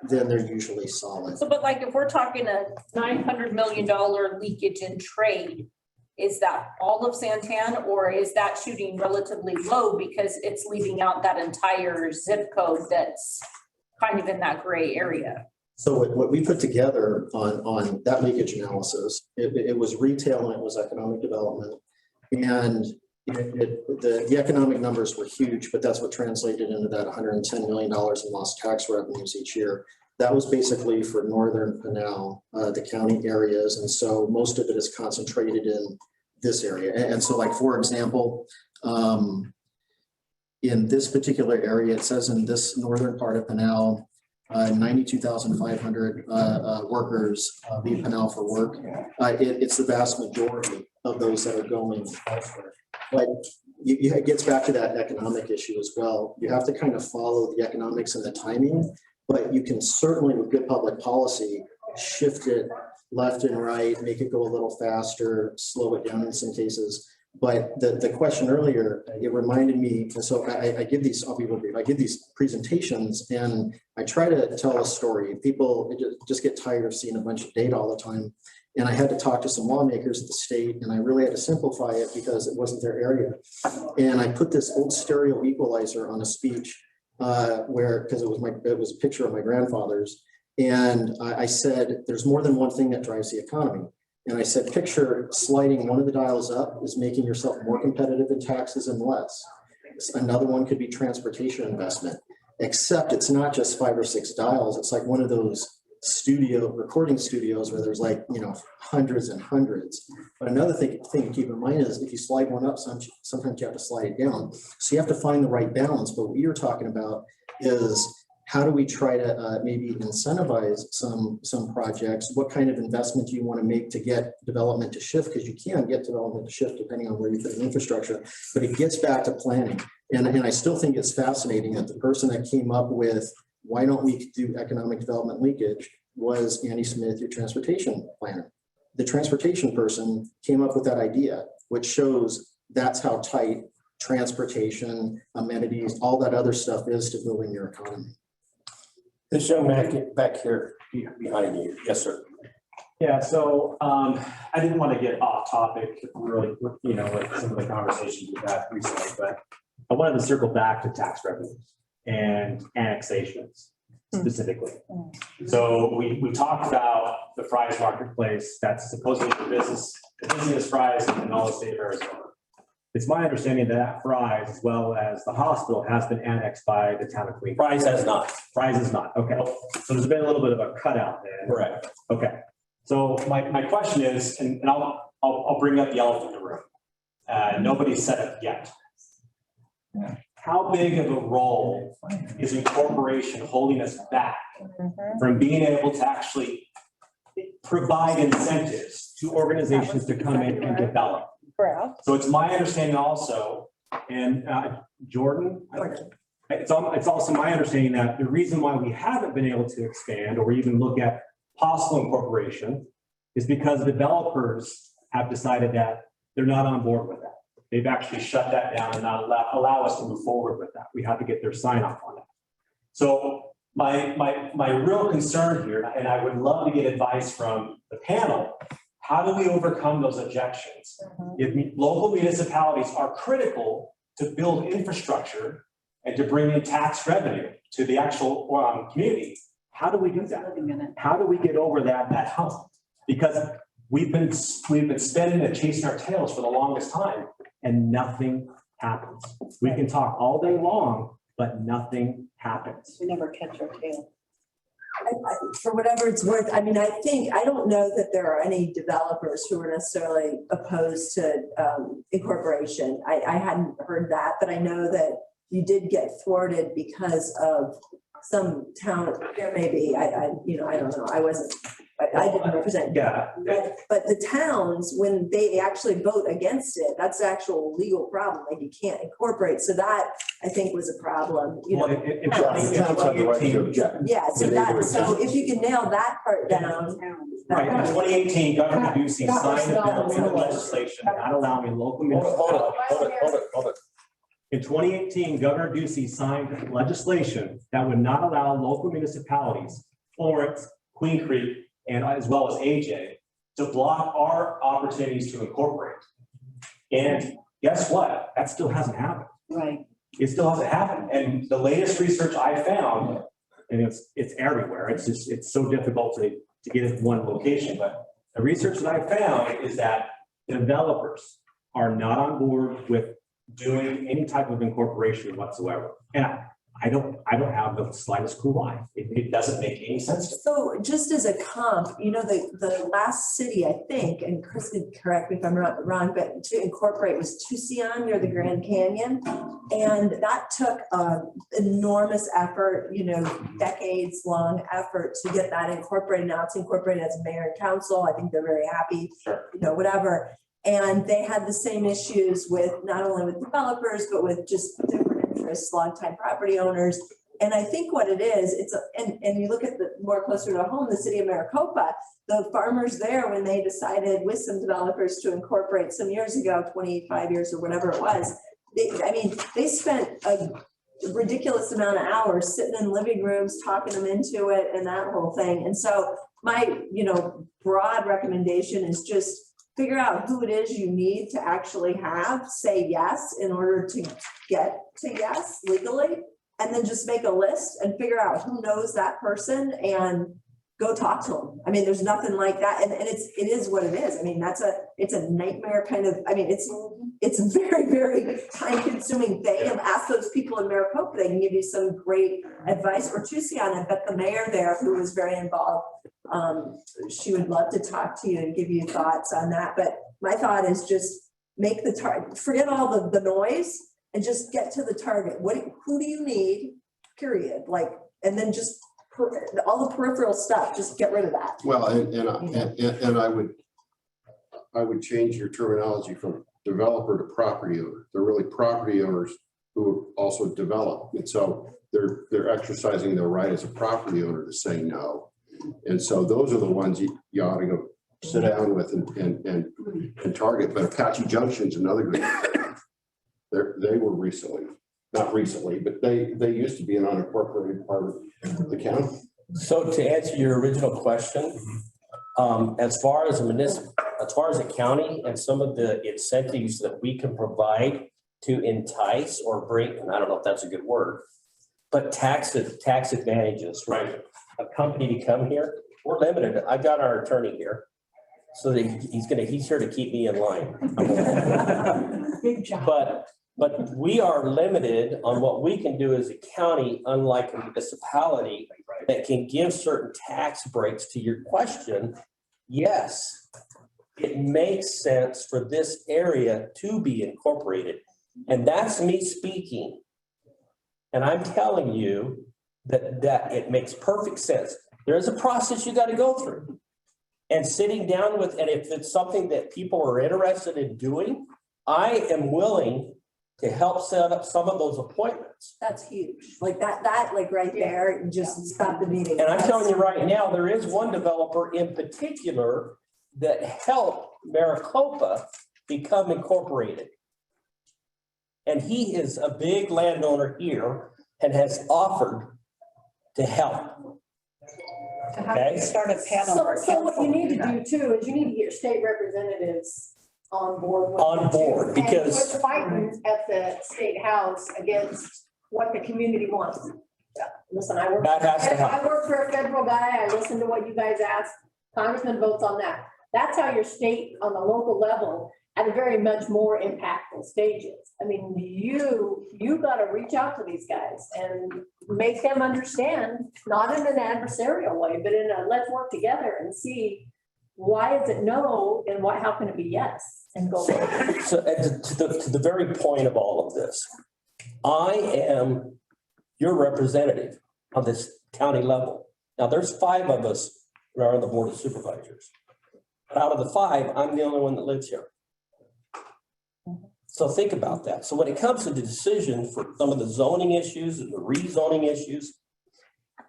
then they're usually solid. So, but like if we're talking a $900 million leakage in trade, is that all of Santan, or is that shooting relatively low because it's leaving out that entire zip code that's kind of in that gray area? So what we put together on that leakage analysis, it was retail and it was economic development. And the economic numbers were huge, but that's what translated into that $110 million in lost tax revenues each year. That was basically for northern Pinal, the county areas. And so most of it is concentrated in this area. And so like, for example, in this particular area, it says in this northern part of Pinal, 92,500 workers leave Pinal for work. It's the vast majority of those that are going elsewhere. But it gets back to that economic issue as well. You have to kind of follow the economics and the timing, but you can certainly, with good public policy, shift it left and right, make it go a little faster, slow it down in some cases. But the question earlier, it reminded me, so I give these, I'll be real brief, I give these presentations and I try to tell a story. People just get tired of seeing a bunch of data all the time. And I had to talk to some lawmakers at the state, and I really had to simplify it because it wasn't their area. And I put this old stereo equalizer on a speech because it was a picture of my grandfather's. And I said, there's more than one thing that drives the economy. And I said, picture sliding one of the dials up is making yourself more competitive in taxes and less. Another one could be transportation investment, except it's not just 5 or 6 dials. It's like one of those recording studios where there's like, hundreds and hundreds. But another thing to keep in mind is if you slide one up, sometimes you have to slide it down. So you have to find the right balance. But what you're talking about is how do we try to maybe incentivize some projects? What kind of investment do you want to make to get development to shift? Because you can get development to shift depending on where you put in infrastructure, but it gets back to planning. And I still think it's fascinating that the person that came up with why don't we do economic development leakage was Andy Smith, your transportation planner. The transportation person came up with that idea, which shows that's how tight transportation, amenities, all that other stuff is to building your economy. This young man back here behind you. Yes, sir. Yeah, so I didn't want to get off topic really, with some of the conversations we've had recently, but I wanted to circle back to tax revenues and annexations specifically. So we talked about the Fry's Marketplace that's supposedly the busiest Fry's in all the state of Arizona. It's my understanding that Fry's, as well as the hospital, has been annexed by the town of Queen. Fry's has not. Fry's is not. Okay. So there's been a little bit of a cutout there. Correct. Okay. So my question is, and I'll bring up the elephant in the room. Nobody's said it yet. How big of a role is incorporation holding us back from being able to actually provide incentives to organizations to come in and develop? So it's my understanding also, and Jordan, it's also my understanding that the reason why we haven't been able to expand or even look at possible incorporation is because developers have decided that they're not on board with that. They've actually shut that down and not allow us to move forward with that. We have to get their sign off on that. So my real concern here, and I would love to get advice from the panel, how do we overcome those objections? If local municipalities are critical to build infrastructure and to bring in tax revenue to the actual community, how do we do that? How do we get over that hump? Because we've been spending and chasing our tails for the longest time and nothing happens. We can talk all day long, but nothing happens. We never catch our tail. For whatever it's worth, I mean, I don't know that there are any developers who are necessarily opposed to incorporation. I hadn't heard that, but I know that you did get thwarted because of some town, there may be, I don't know, I didn't represent. Yeah. But the towns, when they actually vote against it, that's the actual legal problem, like you can't incorporate, so that I think was a problem, you know. The towns have the right to object. Yeah, so if you can nail that part down. Right, in 2018, Governor Ducey signed a bill into legislation not allowing local municipalities. Hold it. In 2018, Governor Ducey signed legislation that would not allow local municipalities, Florence, Queen Creek, and as well as AJ, to block our opportunities to incorporate. And guess what? That still hasn't happened. Right. It still hasn't happened. And the latest research I found, and it's everywhere. It's so difficult to get it in one location. But the research that I found is that developers are not on board with doing any type of incorporation whatsoever. And I don't have the slightest clue why. It doesn't make any sense to me. So just as a comp, you know, the last city, I think, and Chris can correct me if I'm wrong, but to incorporate was Tucson near the Grand Canyon. And that took enormous effort, you know, decades long effort to get that incorporated. Now it's incorporated as mayor and council. I think they're very happy, Sure. you know, whatever. And they had the same issues with not only with developers, but with just different interests, longtime property owners. And I think what it is, and you look at the more closer to home, the city of Maricopa, the farmers there, when they decided with some developers to incorporate some years ago, 25 years or whatever it was, they spent a ridiculous amount of hours sitting in living rooms, talking them into it and that whole thing. And so my, broad recommendation is just figure out who it is you need to actually say yes in order to get to yes legally, and then just make a list and figure out who knows that person and go talk to them. I mean, there's nothing like that. And it is what it is. I mean, it's a nightmare kind of, it's a very, very time consuming thing. And ask those people in Maricopa, they can give you some great advice, or Tucson. I bet the mayor there, who was very involved, she would love to talk to you and give you thoughts on that. But my thought is just make the target, forget all the noise and just get to the target. Who do you need, period? And then just all the peripheral stuff, just get rid of that. Well, and I would change your terminology from developer to property owner. They're really property owners who also develop. And so they're exercising their right as a property owner to say no. And so those are the ones you ought to go sit down with and target. But Apache Junction's another good one. They were not recently, but they used to be an unincorporated part of the county. So to answer your original question, as far as a county and some of the incentives that we can provide to entice or bring, and I don't know if that's a good word, but tax advantages, right? A company to come here, we're limited. I've got our attorney here, so that he's here to keep me in line. Big job. But we are limited on what we can do as a county, unlike a municipality that can give certain tax breaks. To your question, yes, it makes sense for this area to be incorporated. And that's me speaking. And I'm telling you that it makes perfect sense. There is a process you got to go through. And sitting down with, and if it's something that people are interested in doing, I am willing to help set up some of those appointments. apartments. That's huge. Like that, like right there, you just stop the meeting. And I'm telling you right now, there is one developer in particular that helped Maricopa become incorporated. And he is a big landowner here and has offered to help. Okay? Start a panel. So what you need to do too is you need to get your state representatives on board. with On it, too, board, and because- quit fighting at the state house against what the community wants. Yeah, listen, I work. That has to happen. I work for a federal guy. I listen to what you guys ask. Congressman votes on that. That's how your state on the local level at a very much more impactful stages. I mean, you gotta reach out to these guys and make them understand, not in an adversarial way, but in a let's work together and see why is it no and how can it be yes and go. So to the very point of all of this, I am your representative on this county level. Now, there's 5 of us that are on the Board of Supervisors. But out of the 5, I'm the only one that lives here. So think about that. So when it comes to the decision for some of the zoning issues and the rezoning issues,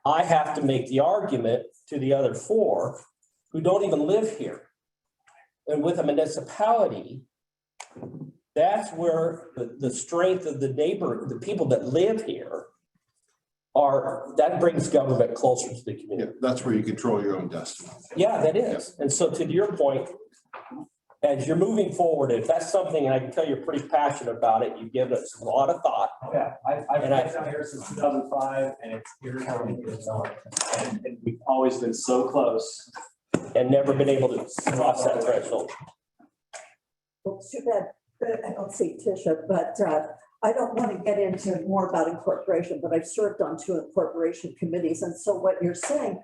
I have to make the argument to the other 4 who don't even live here. And with a municipality, that's where the strength of the the people that live here that brings government closer to the community. Yeah, that's where you control your own destiny. Yeah, that is. And so to your point, as you're moving forward, if that's something, and I can tell you're pretty passionate about it, you've given it a lot of thought. Yeah, I've And been down here since 2005 and it's here county is on. And we've always been so close. And never been able to cross that threshold. Well, too bad, I don't see Tisha, but I don't want to get into more about incorporation, but I've served on 2 incorporation committees. And so what you're saying,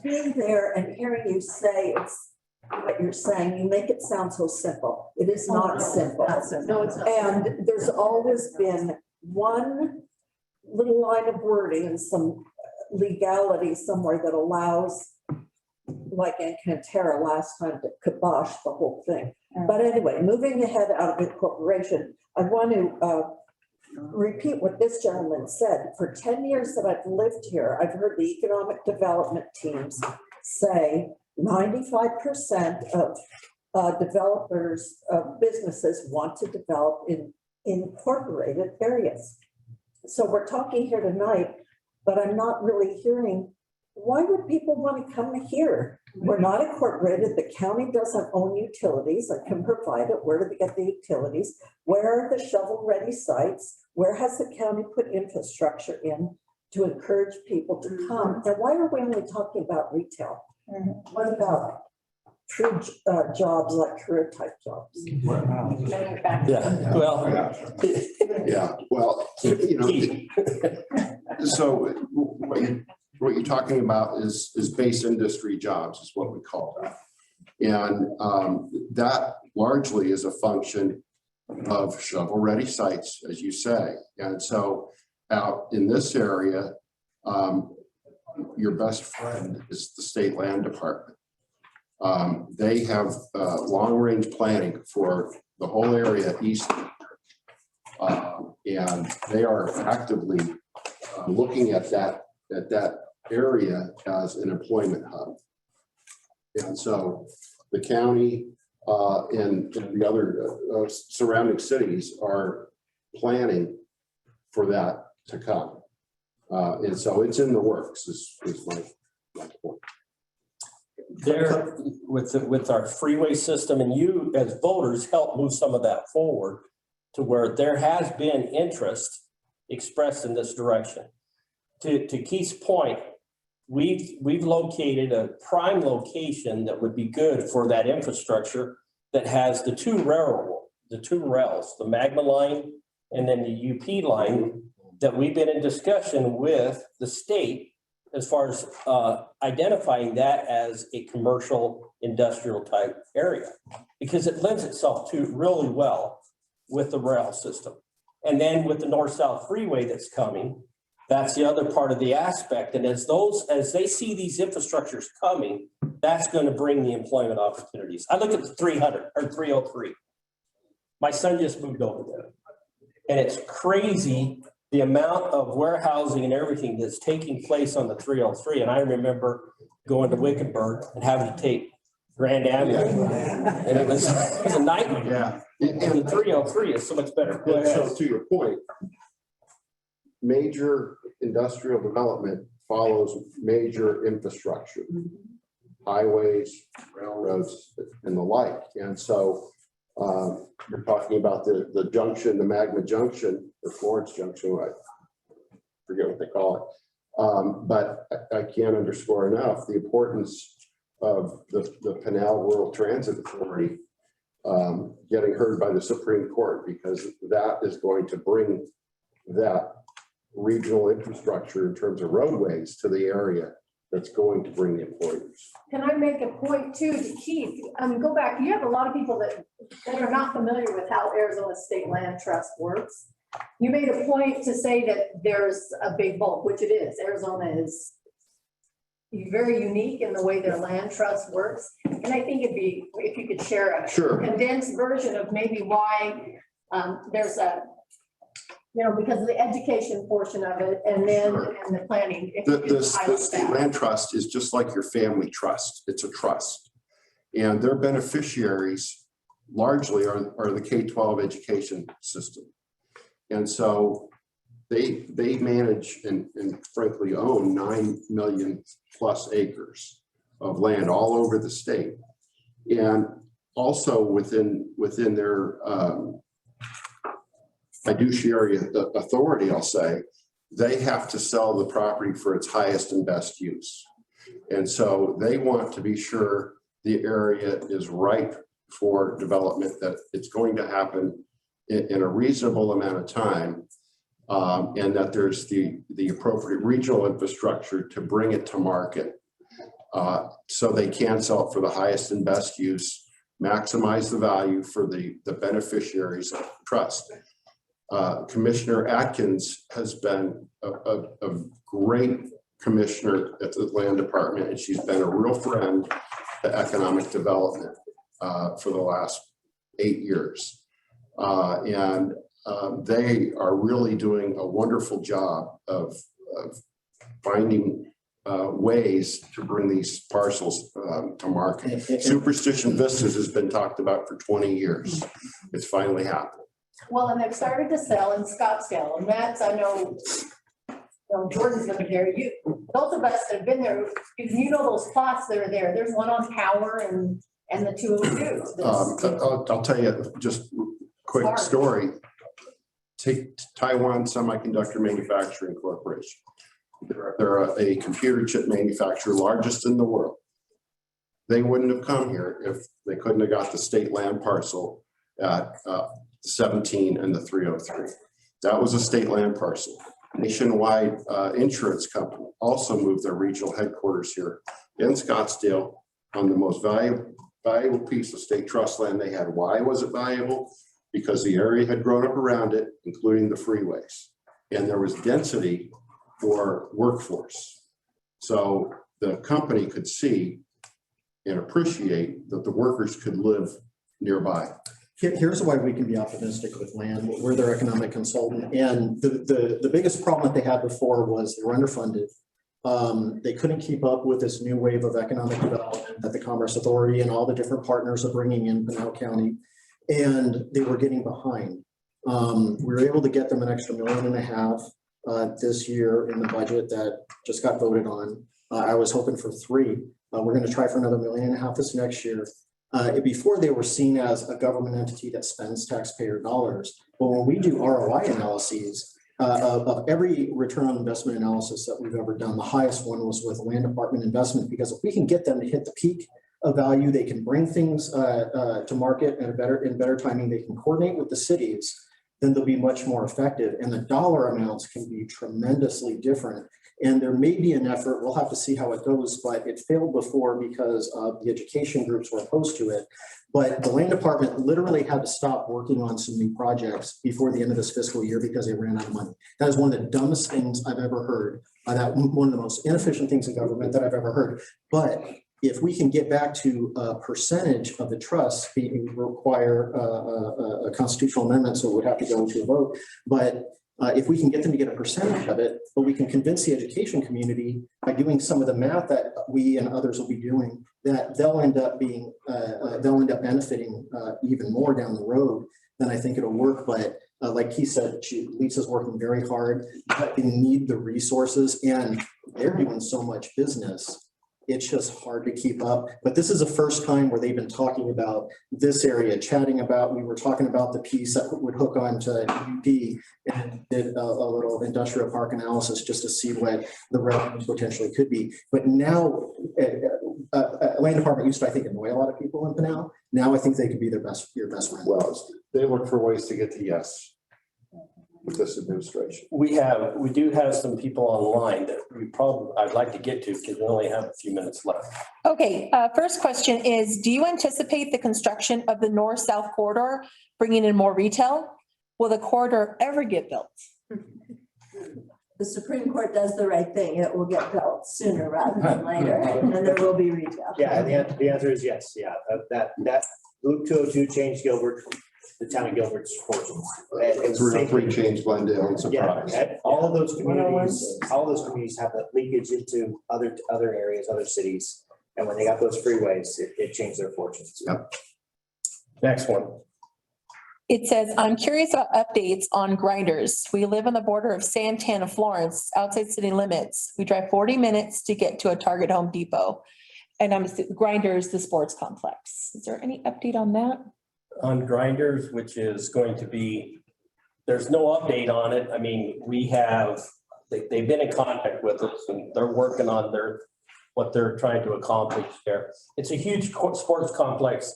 being there and hearing you say what you're saying, you make it sound so simple. It is not simple. No, it's not. And there's always been one little line of wording and some legality somewhere that allows, like in Cantera last time, to kibosh the whole thing. But anyway, moving ahead out of incorporation, I want to repeat what this gentleman said. For 10 years that I've lived here, I've heard the economic development teams say 95% of developers, businesses want to develop in incorporated areas. So we're talking here tonight, but I'm not really hearing, why would people want to come here? We're not incorporated. The county doesn't own utilities. I can provide it. Where do they get the utilities? Where are the shovel-ready sites? Where has the county put infrastructure in to encourage people to come? And why are we only talking about retail? What about true jobs like career type jobs? Yeah, well. Yeah, well, so what you're talking about is base industry jobs is what we call that. And that largely is a function of shovel-ready sites, as you say. And so out in this area, your best friend is the state land department. They have long-range planning for the whole area east. And they are actively looking at that area as an employment hub. And so the county and the other surrounding cities are planning for that to come. And so it's in the works is my point. There, with our freeway system, and you as voters help move some of that forward to where there has been interest expressed in this direction. To Keith's point, we've located a prime location that would be good for that infrastructure that has the two rails, the Magma line and then the UP line, that we've been in discussion with the state as far as identifying that as a commercial industrial type area, because it lends itself to really well with the rail system. And then with the north-south freeway that's coming, that's the other part of the aspect. And as they see these infrastructures coming, that's going to bring the employment opportunities. I look at the 300 or 303. My son just moved over there. And it's crazy, the amount of warehousing and everything that's taking place on the 303. And I remember going to Wickenburg and having to take Grand Avenue. And it was a nightmare. Yeah. And the 303 is so much better. Go And so ahead. to your point, major industrial development follows major infrastructure, highways, railroads, and the like. And so you're talking about the junction, the Magma Junction, or Florence Junction, I forget what they call it. But I can't underscore enough the importance of the Pinal Rural Transit Authority getting heard by the Supreme Court, because that is going to bring that regional infrastructure in terms of roadways to the area that's going to bring the employers. Can I make a point too to Keith? Go back, you have a lot of people that are not familiar with how Arizona State Land Trust works. You made a point to say that there's a big bulk, which it is. Arizona is very unique in the way their land trust works. And I think it'd be, if you could share a Sure. condensed version of maybe why there's a, because of the education portion of it and then and the planning. if you could The highlight state that. land trust is just like your family trust. It's a trust. And their beneficiaries largely are the K-12 education system. And so they manage and frankly own 9 million plus acres of land all over the state. And also within their fiduciary authority, I'll say, they have to sell the property for its highest and best use. And so they want to be sure the area is ripe for development, that it's going to happen in a reasonable amount of time, and that there's the appropriate regional infrastructure to bring it to market, so they can sell it for the highest and best use, maximize the value for the beneficiaries of the trust. Commissioner Watkins has been a great commissioner at the land department, and she's been a real friend to economic development for the last 8 years. They are really doing a wonderful job of finding ways to bring these parcels to market. Superstition Vistas has been talked about for 20 years. It's finally happened. Well, and they've started to sell in Scottsdale, and that's, I know, Jordan's living there. Those of us that have been there, those plots that are there. There's one on Power and the 202. I'll tell you just quick story. Take Taiwan Semiconductor Manufacturing Corporation. They're a computer chip manufacturer, largest in the world. They wouldn't have come here if they couldn't have got the state land parcel at 17 and the 303. That was a state land parcel. Nationwide insurance company also moved their regional headquarters here in Scottsdale on the most valuable piece of state trust land they had. Why was it valuable? Because the area had grown up around it, including the freeways, and there was density for workforce. So the company could see and appreciate that the workers could live nearby. Here's why we can be optimistic with land. We're their economic consultant. And the biggest problem that they had before was they were underfunded. They couldn't keep up with this new wave of economic development that the Commerce Authority and all the different partners are bringing in Pinal County. And they were getting behind. We were able to get them an extra $1.5 million this year in the budget that just got voted on. I was hoping for $3 million. We're going to try for another $1.5 million this next year. Before they were seen as a government entity that spends taxpayer dollars. But when we do ROI analyses of every return on investment analysis that we've ever done, the highest one was with land department investment, because if we can get them to hit the peak of value, they can bring things to market in better timing, they can coordinate with the cities, then they'll be much more effective. And the dollar amounts can be tremendously different. And there may be an effort, we'll have to see how it goes, but it failed before because the education groups were opposed to it. But the land department literally had to stop working on some new projects before the end of this fiscal year because they ran out of money. That is one of the dumbest things I've ever heard. One of the most inefficient things in government that I've ever heard. But if we can get back to a percentage of the trust, we require a constitutional amendment, so it would have to go to a vote. But if we can get them to get a percentage of it, but we can convince the education community by doing some of the math that we and others will be doing, that they'll end up benefiting even more down the road, then I think it'll work. But like he said, Lisa's working very hard, but they need the resources and they're doing so much business. It's just hard to keep up. But this is the first time where they've been talking about this area, chatting about, we were talking about the piece that would hook on to UP and did a little industrial park analysis just to see what the revenue potentially could be. But now, land department used to, I think, annoy a lot of people in Pinal. Now I think they could be your best friend. Well, they look for ways to get to yes with this administration. We do have some people online that I'd like to get to because we only have a few minutes left. Okay, first question is, do you anticipate the construction of the north-south corridor bringing in more retail? Will the corridor ever get built? The Supreme Court does the right thing. It will get built sooner rather than later, and there will be retail. Yeah, and the answer is yes, yeah, that Loop 202 changed Gilbert, the town of Gilbert's fortune. And 303 changed Glendale and Surprise. Yeah, all of those communities have that leakage into other areas, other cities. And when they got those freeways, it changed their fortunes. Yep. Next one. It says, I'm curious about updates on grinders. We live on the border of Santana, Florence, outside city limits. We drive 40 minutes to get to a Target Home Depot. And grinders, the sports complex. Is there any update on that? On grinders, which is going to be, there's no update on it. I mean, they've been in contact with us and they're working on what they're trying to accomplish there. It's a huge sports complex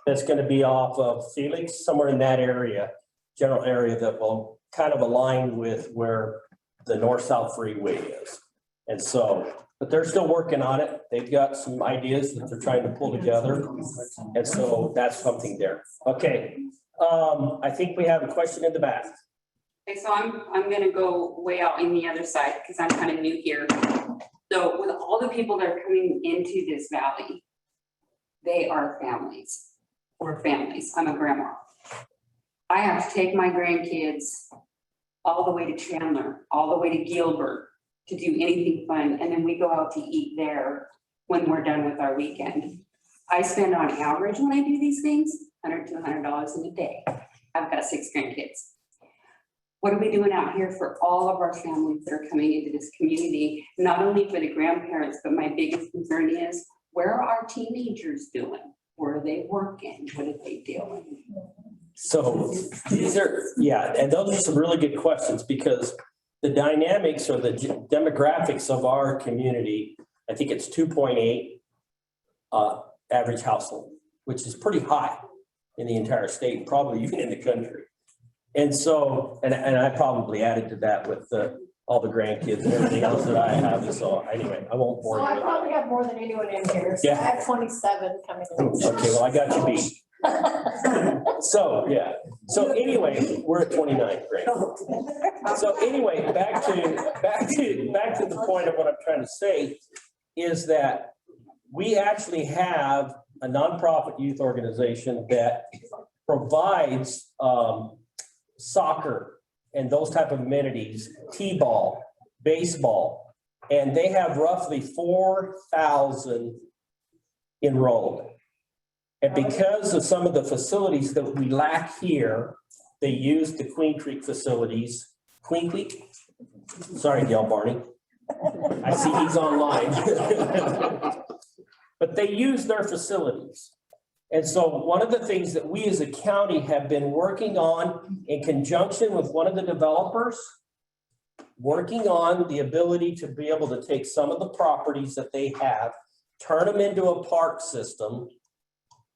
that's going to be off of Felix, somewhere in that area, general area that will kind of align with where the north-south freeway is. And so, but they're still working on it. They've got some ideas that they're trying to pull together. And so that's something there. Okay. I think we have a question in the back. Okay, so I'm gonna go way out in the other side because I'm kind of new here. So with all the people that are coming into this valley, they are families. We're families. I'm a grandma. I have to take my grandkids all the way to Chandler, all the way to Gilbert to do anything fun. And then we go out to eat there when we're done with our weekend. I spend on average when I do these things, $100 to $200 in a day. I've got 6 grandkids. What are we doing out here for all of our families that are coming into this community? Not only for the grandparents, but my biggest concern is, where are our teenagers doing? Where are they working? What are they doing? So these are, and those are some really good questions because the dynamics or the demographics of our community, I think it's 2.8 average household, which is pretty high in the entire state, probably even in the country. And so, and I probably added to that with all the grandkids and everything else that I have. And so anyway, I won't bore you. I probably have more than anyone in here. So I have 27 coming in. Okay, well, I got you beat. So, yeah. So anyway, we're at 29, great. So anyway, back to the point of what I'm trying to say is that we actually have a nonprofit youth organization that provides soccer and those type of amenities, t-ball, baseball, and they have roughly 4,000 enrolled. And because of some of the facilities that we lack here, they use the Queen Creek facilities. Queen Creek? Sorry, Gail Barney. I see he's online. But they use their facilities. And so one of the things that we as a county have been working on in conjunction with one of the developers, working on the ability to be able to take some of the properties that they have, turn them into a park system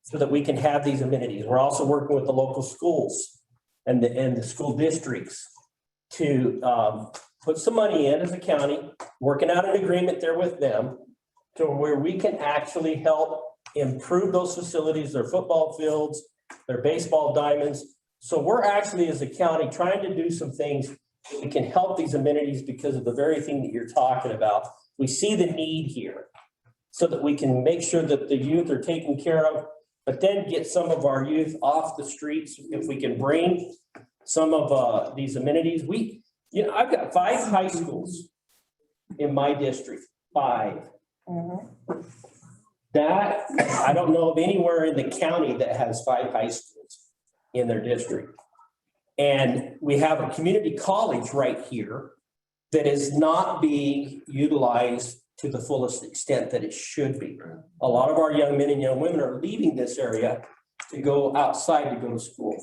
so that we can have these amenities. We're also working with the local schools and the school districts to put some money in as a county, working out an agreement there with them to where we can actually help improve those facilities, their football fields, their baseball diamonds. So we're actually as a county trying to do some things that we can help these amenities because of the very thing that you're talking about. We see the need here. so that we can make sure that the youth are taken care of, but then get some of our youth off the streets. If we can bring some of these amenities, I've got 5 high schools in my district, 5. That, I don't know of anywhere in the county that has 5 high schools in their district. And we have a community college right here that is not being utilized to the fullest extent that it should be. A lot of our young men and young women are leaving this area to go outside to go to school.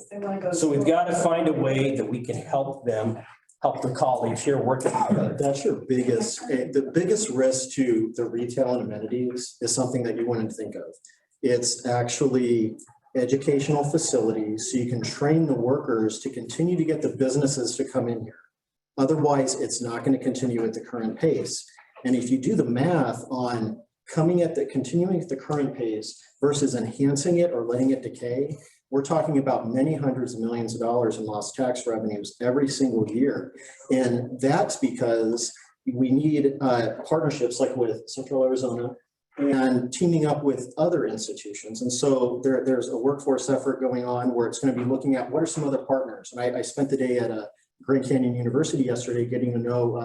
So we've got to find a way that we can help them, help the college here working together. That's your the biggest risk to the retail and amenities is something that you wouldn't think of. It's actually educational facilities, so you can train the workers to continue to get the businesses to come in here. Otherwise, it's not going to continue at the current pace. And if you do the math on continuing at the current pace versus enhancing it or letting it decay, we're talking about many hundreds of millions of dollars in lost tax revenues every single year. And that's because we need partnerships like with Central Arizona and teaming up with other institutions. And so there's a workforce effort going on where it's going to be looking at what are some other partners. And I spent the day at Grand Canyon University yesterday getting to know,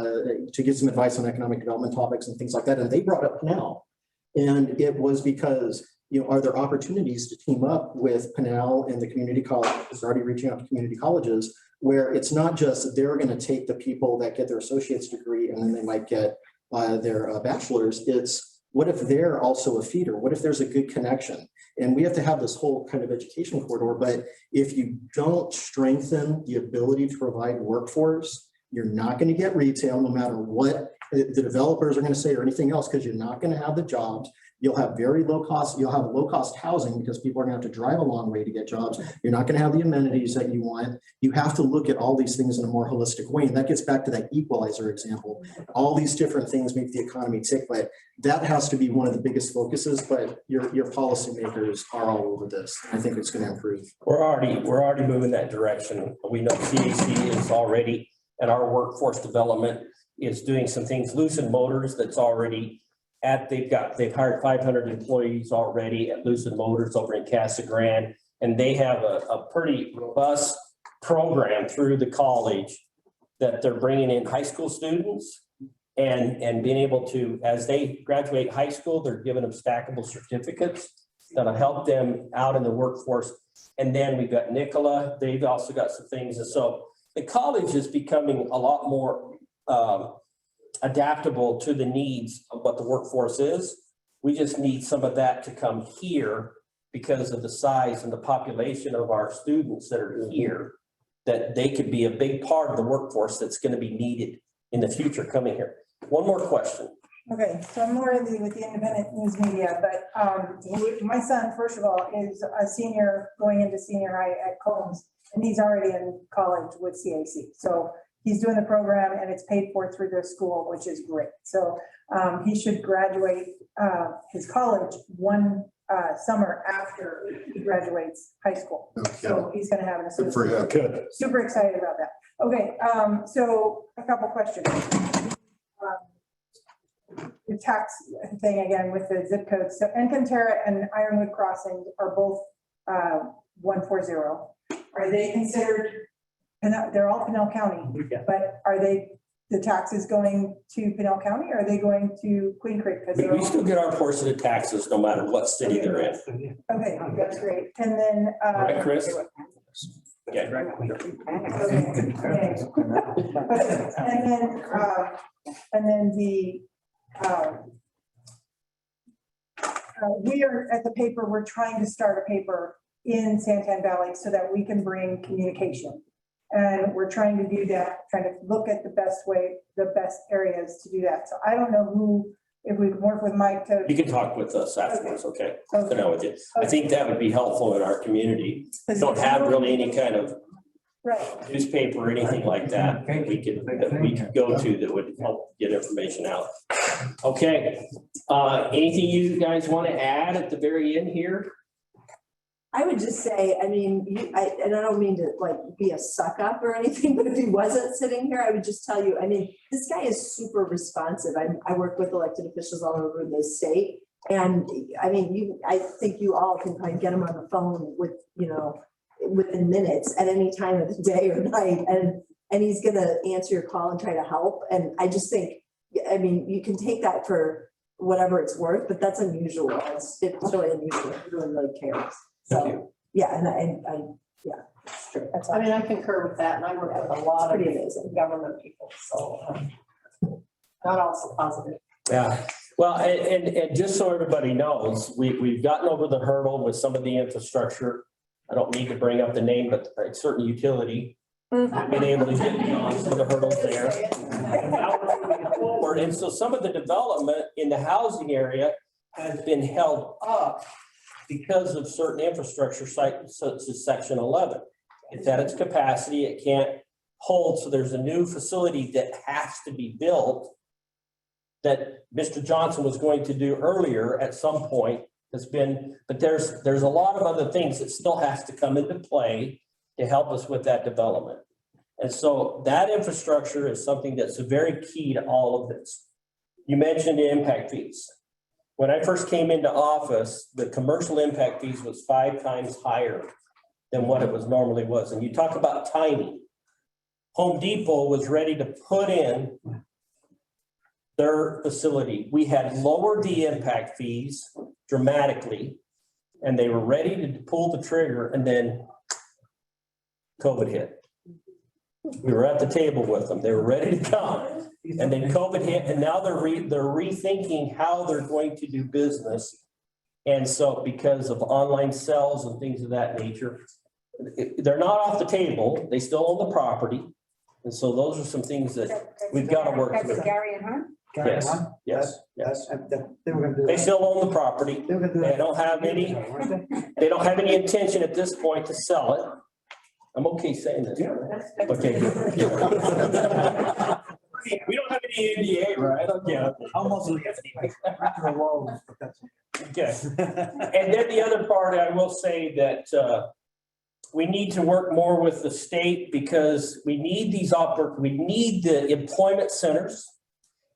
to get some advice on economic development topics and things like that. And they brought up Pinal. And it was because, are there opportunities to team up with Pinal and the community college, is already reaching out to community colleges, where it's not just that they're going to take the people that get their associate's degree and then they might get their bachelor's. It's what if they're also a feeder? What if there's a good connection? And we have to have this whole kind of education corridor, but if you don't strengthen the ability to provide workforce, you're not going to get retail no matter what the developers are going to say or anything else, because you're not going to have the jobs. You'll have low cost housing because people are going to have to drive a long way to get jobs. You're not going to have the amenities that you want. You have to look at all these things in a more holistic way. And that gets back to that equalizer example. All these different things make the economy tick, but that has to be one of the biggest focuses. But your policymakers are all over this. I think it's going to improve. We're already moving that direction. We know CAC is already, and our workforce development is doing some things. Lucid Motors that's already they've hired 500 employees already at Lucid Motors over in Casa Grande, and they have a pretty robust program through the college that they're bringing in high school students and being able to, as they graduate high school, they're giving them stackable certificates that'll help them out in the workforce. And then we've got Nicola, they've also got some things. And so the college is becoming a lot more adaptable to the needs of what the workforce is. We just need some of that to come here because of the size and the population of our students that are here, that they could be a big part of the workforce that's going to be needed in the future coming here. One more question. Okay, so I'm more with the independent news media, but my son, first of all, is a senior going into senior high at Combs, and he's already in college with CAC. So he's doing the program and it's paid for through their school, which is great. So he should graduate his college one summer after he graduates high school. So he's going to have an associate. Super excited about that. Okay, so a couple questions. The tax thing again with the zip codes. So Encanterra and Ironwood Crossing are both 140. Are they considered? And they're all Pinal County, but are the taxes going to Pinal County or are they going to Queen Creek? We still get our portion of taxes no matter what city they're in. Okay, that's great. And then. Right, Chris? Yeah. And then the, we are at the paper, we're trying to start a paper in Santan Valley so that we can bring communication. And we're trying to do that, trying to look at the best areas to do that. So I don't know if we can work with Mike to. You can talk with us afterwards, okay? To know with you. I think that would be helpful in our community. We don't have really any kind of newspaper or anything like that that we could go to that would help get information out. Okay, anything you guys want to add at the very end here? I would just say, I mean, and I don't mean to like be a suck up or anything, but if he wasn't sitting here, I would just tell you, I mean, this guy is super responsive. I work with elected officials all over the state, And I mean, I think you all can kind of get him on the phone with, within minutes at any time of the day or night. And he's gonna answer your call and try to help. And I just think, I mean, you can take that for whatever it's worth, but that's unusual. It's really unusual. He really cares. So, yeah, yeah. It's true. That's I mean, I concur with that, and I work with a lot of pretty amazing. government people, so not all so positive. Yeah, well, and just so everybody knows, we've gotten over the hurdle with some of the infrastructure. I don't need to bring up the name, but a certain utility, been able to get beyond some of the hurdles there. And now we're moving forward, and so some of the development in the housing area has been held up because of certain infrastructure sites, such as Section 11. It's at its capacity, it can't hold, so there's a new facility that has to be built that Mr. Johnson was going to do earlier at some point. Has been, but there's a lot of other things that still has to come into play to help us with that development. And so that infrastructure is something that's very key to all of this. You mentioned the impact fees. When I first came into office, the commercial impact fees was 5 times higher than what it was normally was. And you talk about timing. Home Depot was ready to put in their facility. We had lowered the impact fees dramatically, and they were ready to pull the trigger, and then COVID hit. We were at the table with them. They were ready to come, and then COVID hit, and now they're rethinking how they're going to do business. And so because of online sales and things of that nature, they're not off the table. They still own the property. And so those are some things that we've got to work through. Gary and Hunt? Yes. They still own the property. They don't have any intention at this point to sell it. I'm okay saying this. Okay. We don't have any NDA, right? Okay. Almost. Okay. And then the other part, I will say that we need to work more with the state because we need we need the employment centers,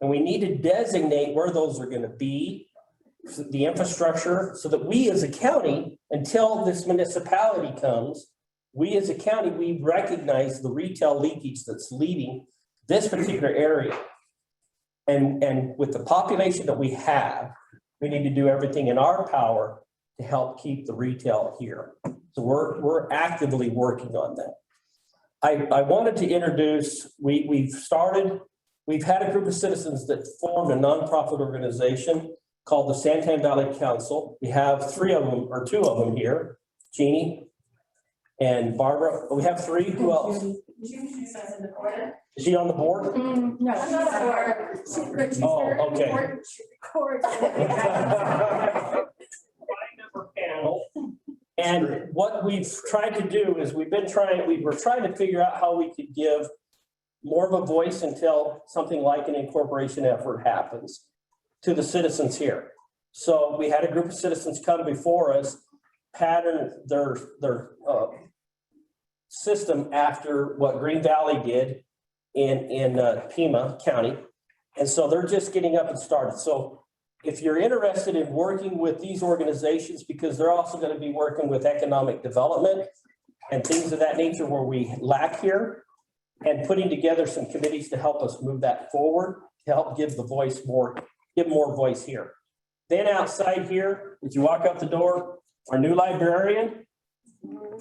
and we need to designate where those are going to be, the infrastructure, so that we as a county, until this municipality comes, we as a county, we recognize the retail leakage that's leaving this particular area. And with the population that we have, we need to do everything in our power to help keep the retail here. So we're actively working on that. I wanted to introduce, we've had a group of citizens that formed a nonprofit organization called the Santan Valley Council. We have 3 of them, or 2 of them here, Jeannie and Barbara. We have 3, who else? Is she on the board? No, I'm not sure. Oh, okay. And what we've tried to do is we were trying to figure out how we could give more of a voice until something like an incorporation effort happens to the citizens here. So we had a group of citizens come before us, pattern their system after what Green Valley did in Pima County. And so they're just getting up and started. So if you're interested in working with these organizations, because they're also going to be working with economic development and things of that nature where we lack here, and putting together some committees to help us move that forward, to help give more voice here. Then outside here, as you walk out the door, our new librarian,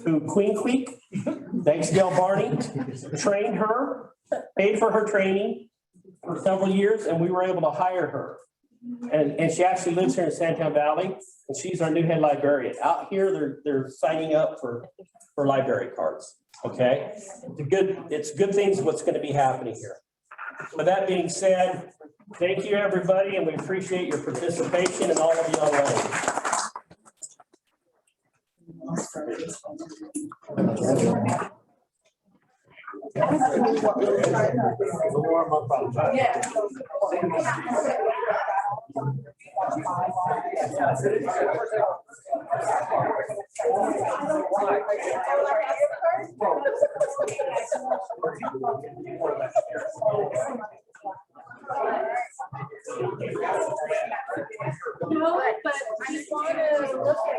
who Queen Creek, thanks Gail Barney, trained her, paid for her training for several years, and we were able to hire her. And she actually lives here in Santan Valley, and she's our new head librarian. Out here, they're signing up for library cards, okay? It's good things what's going to be happening here. With that being said, thank you, everybody, and we appreciate your participation and all of you online. moment, but I just want to look at.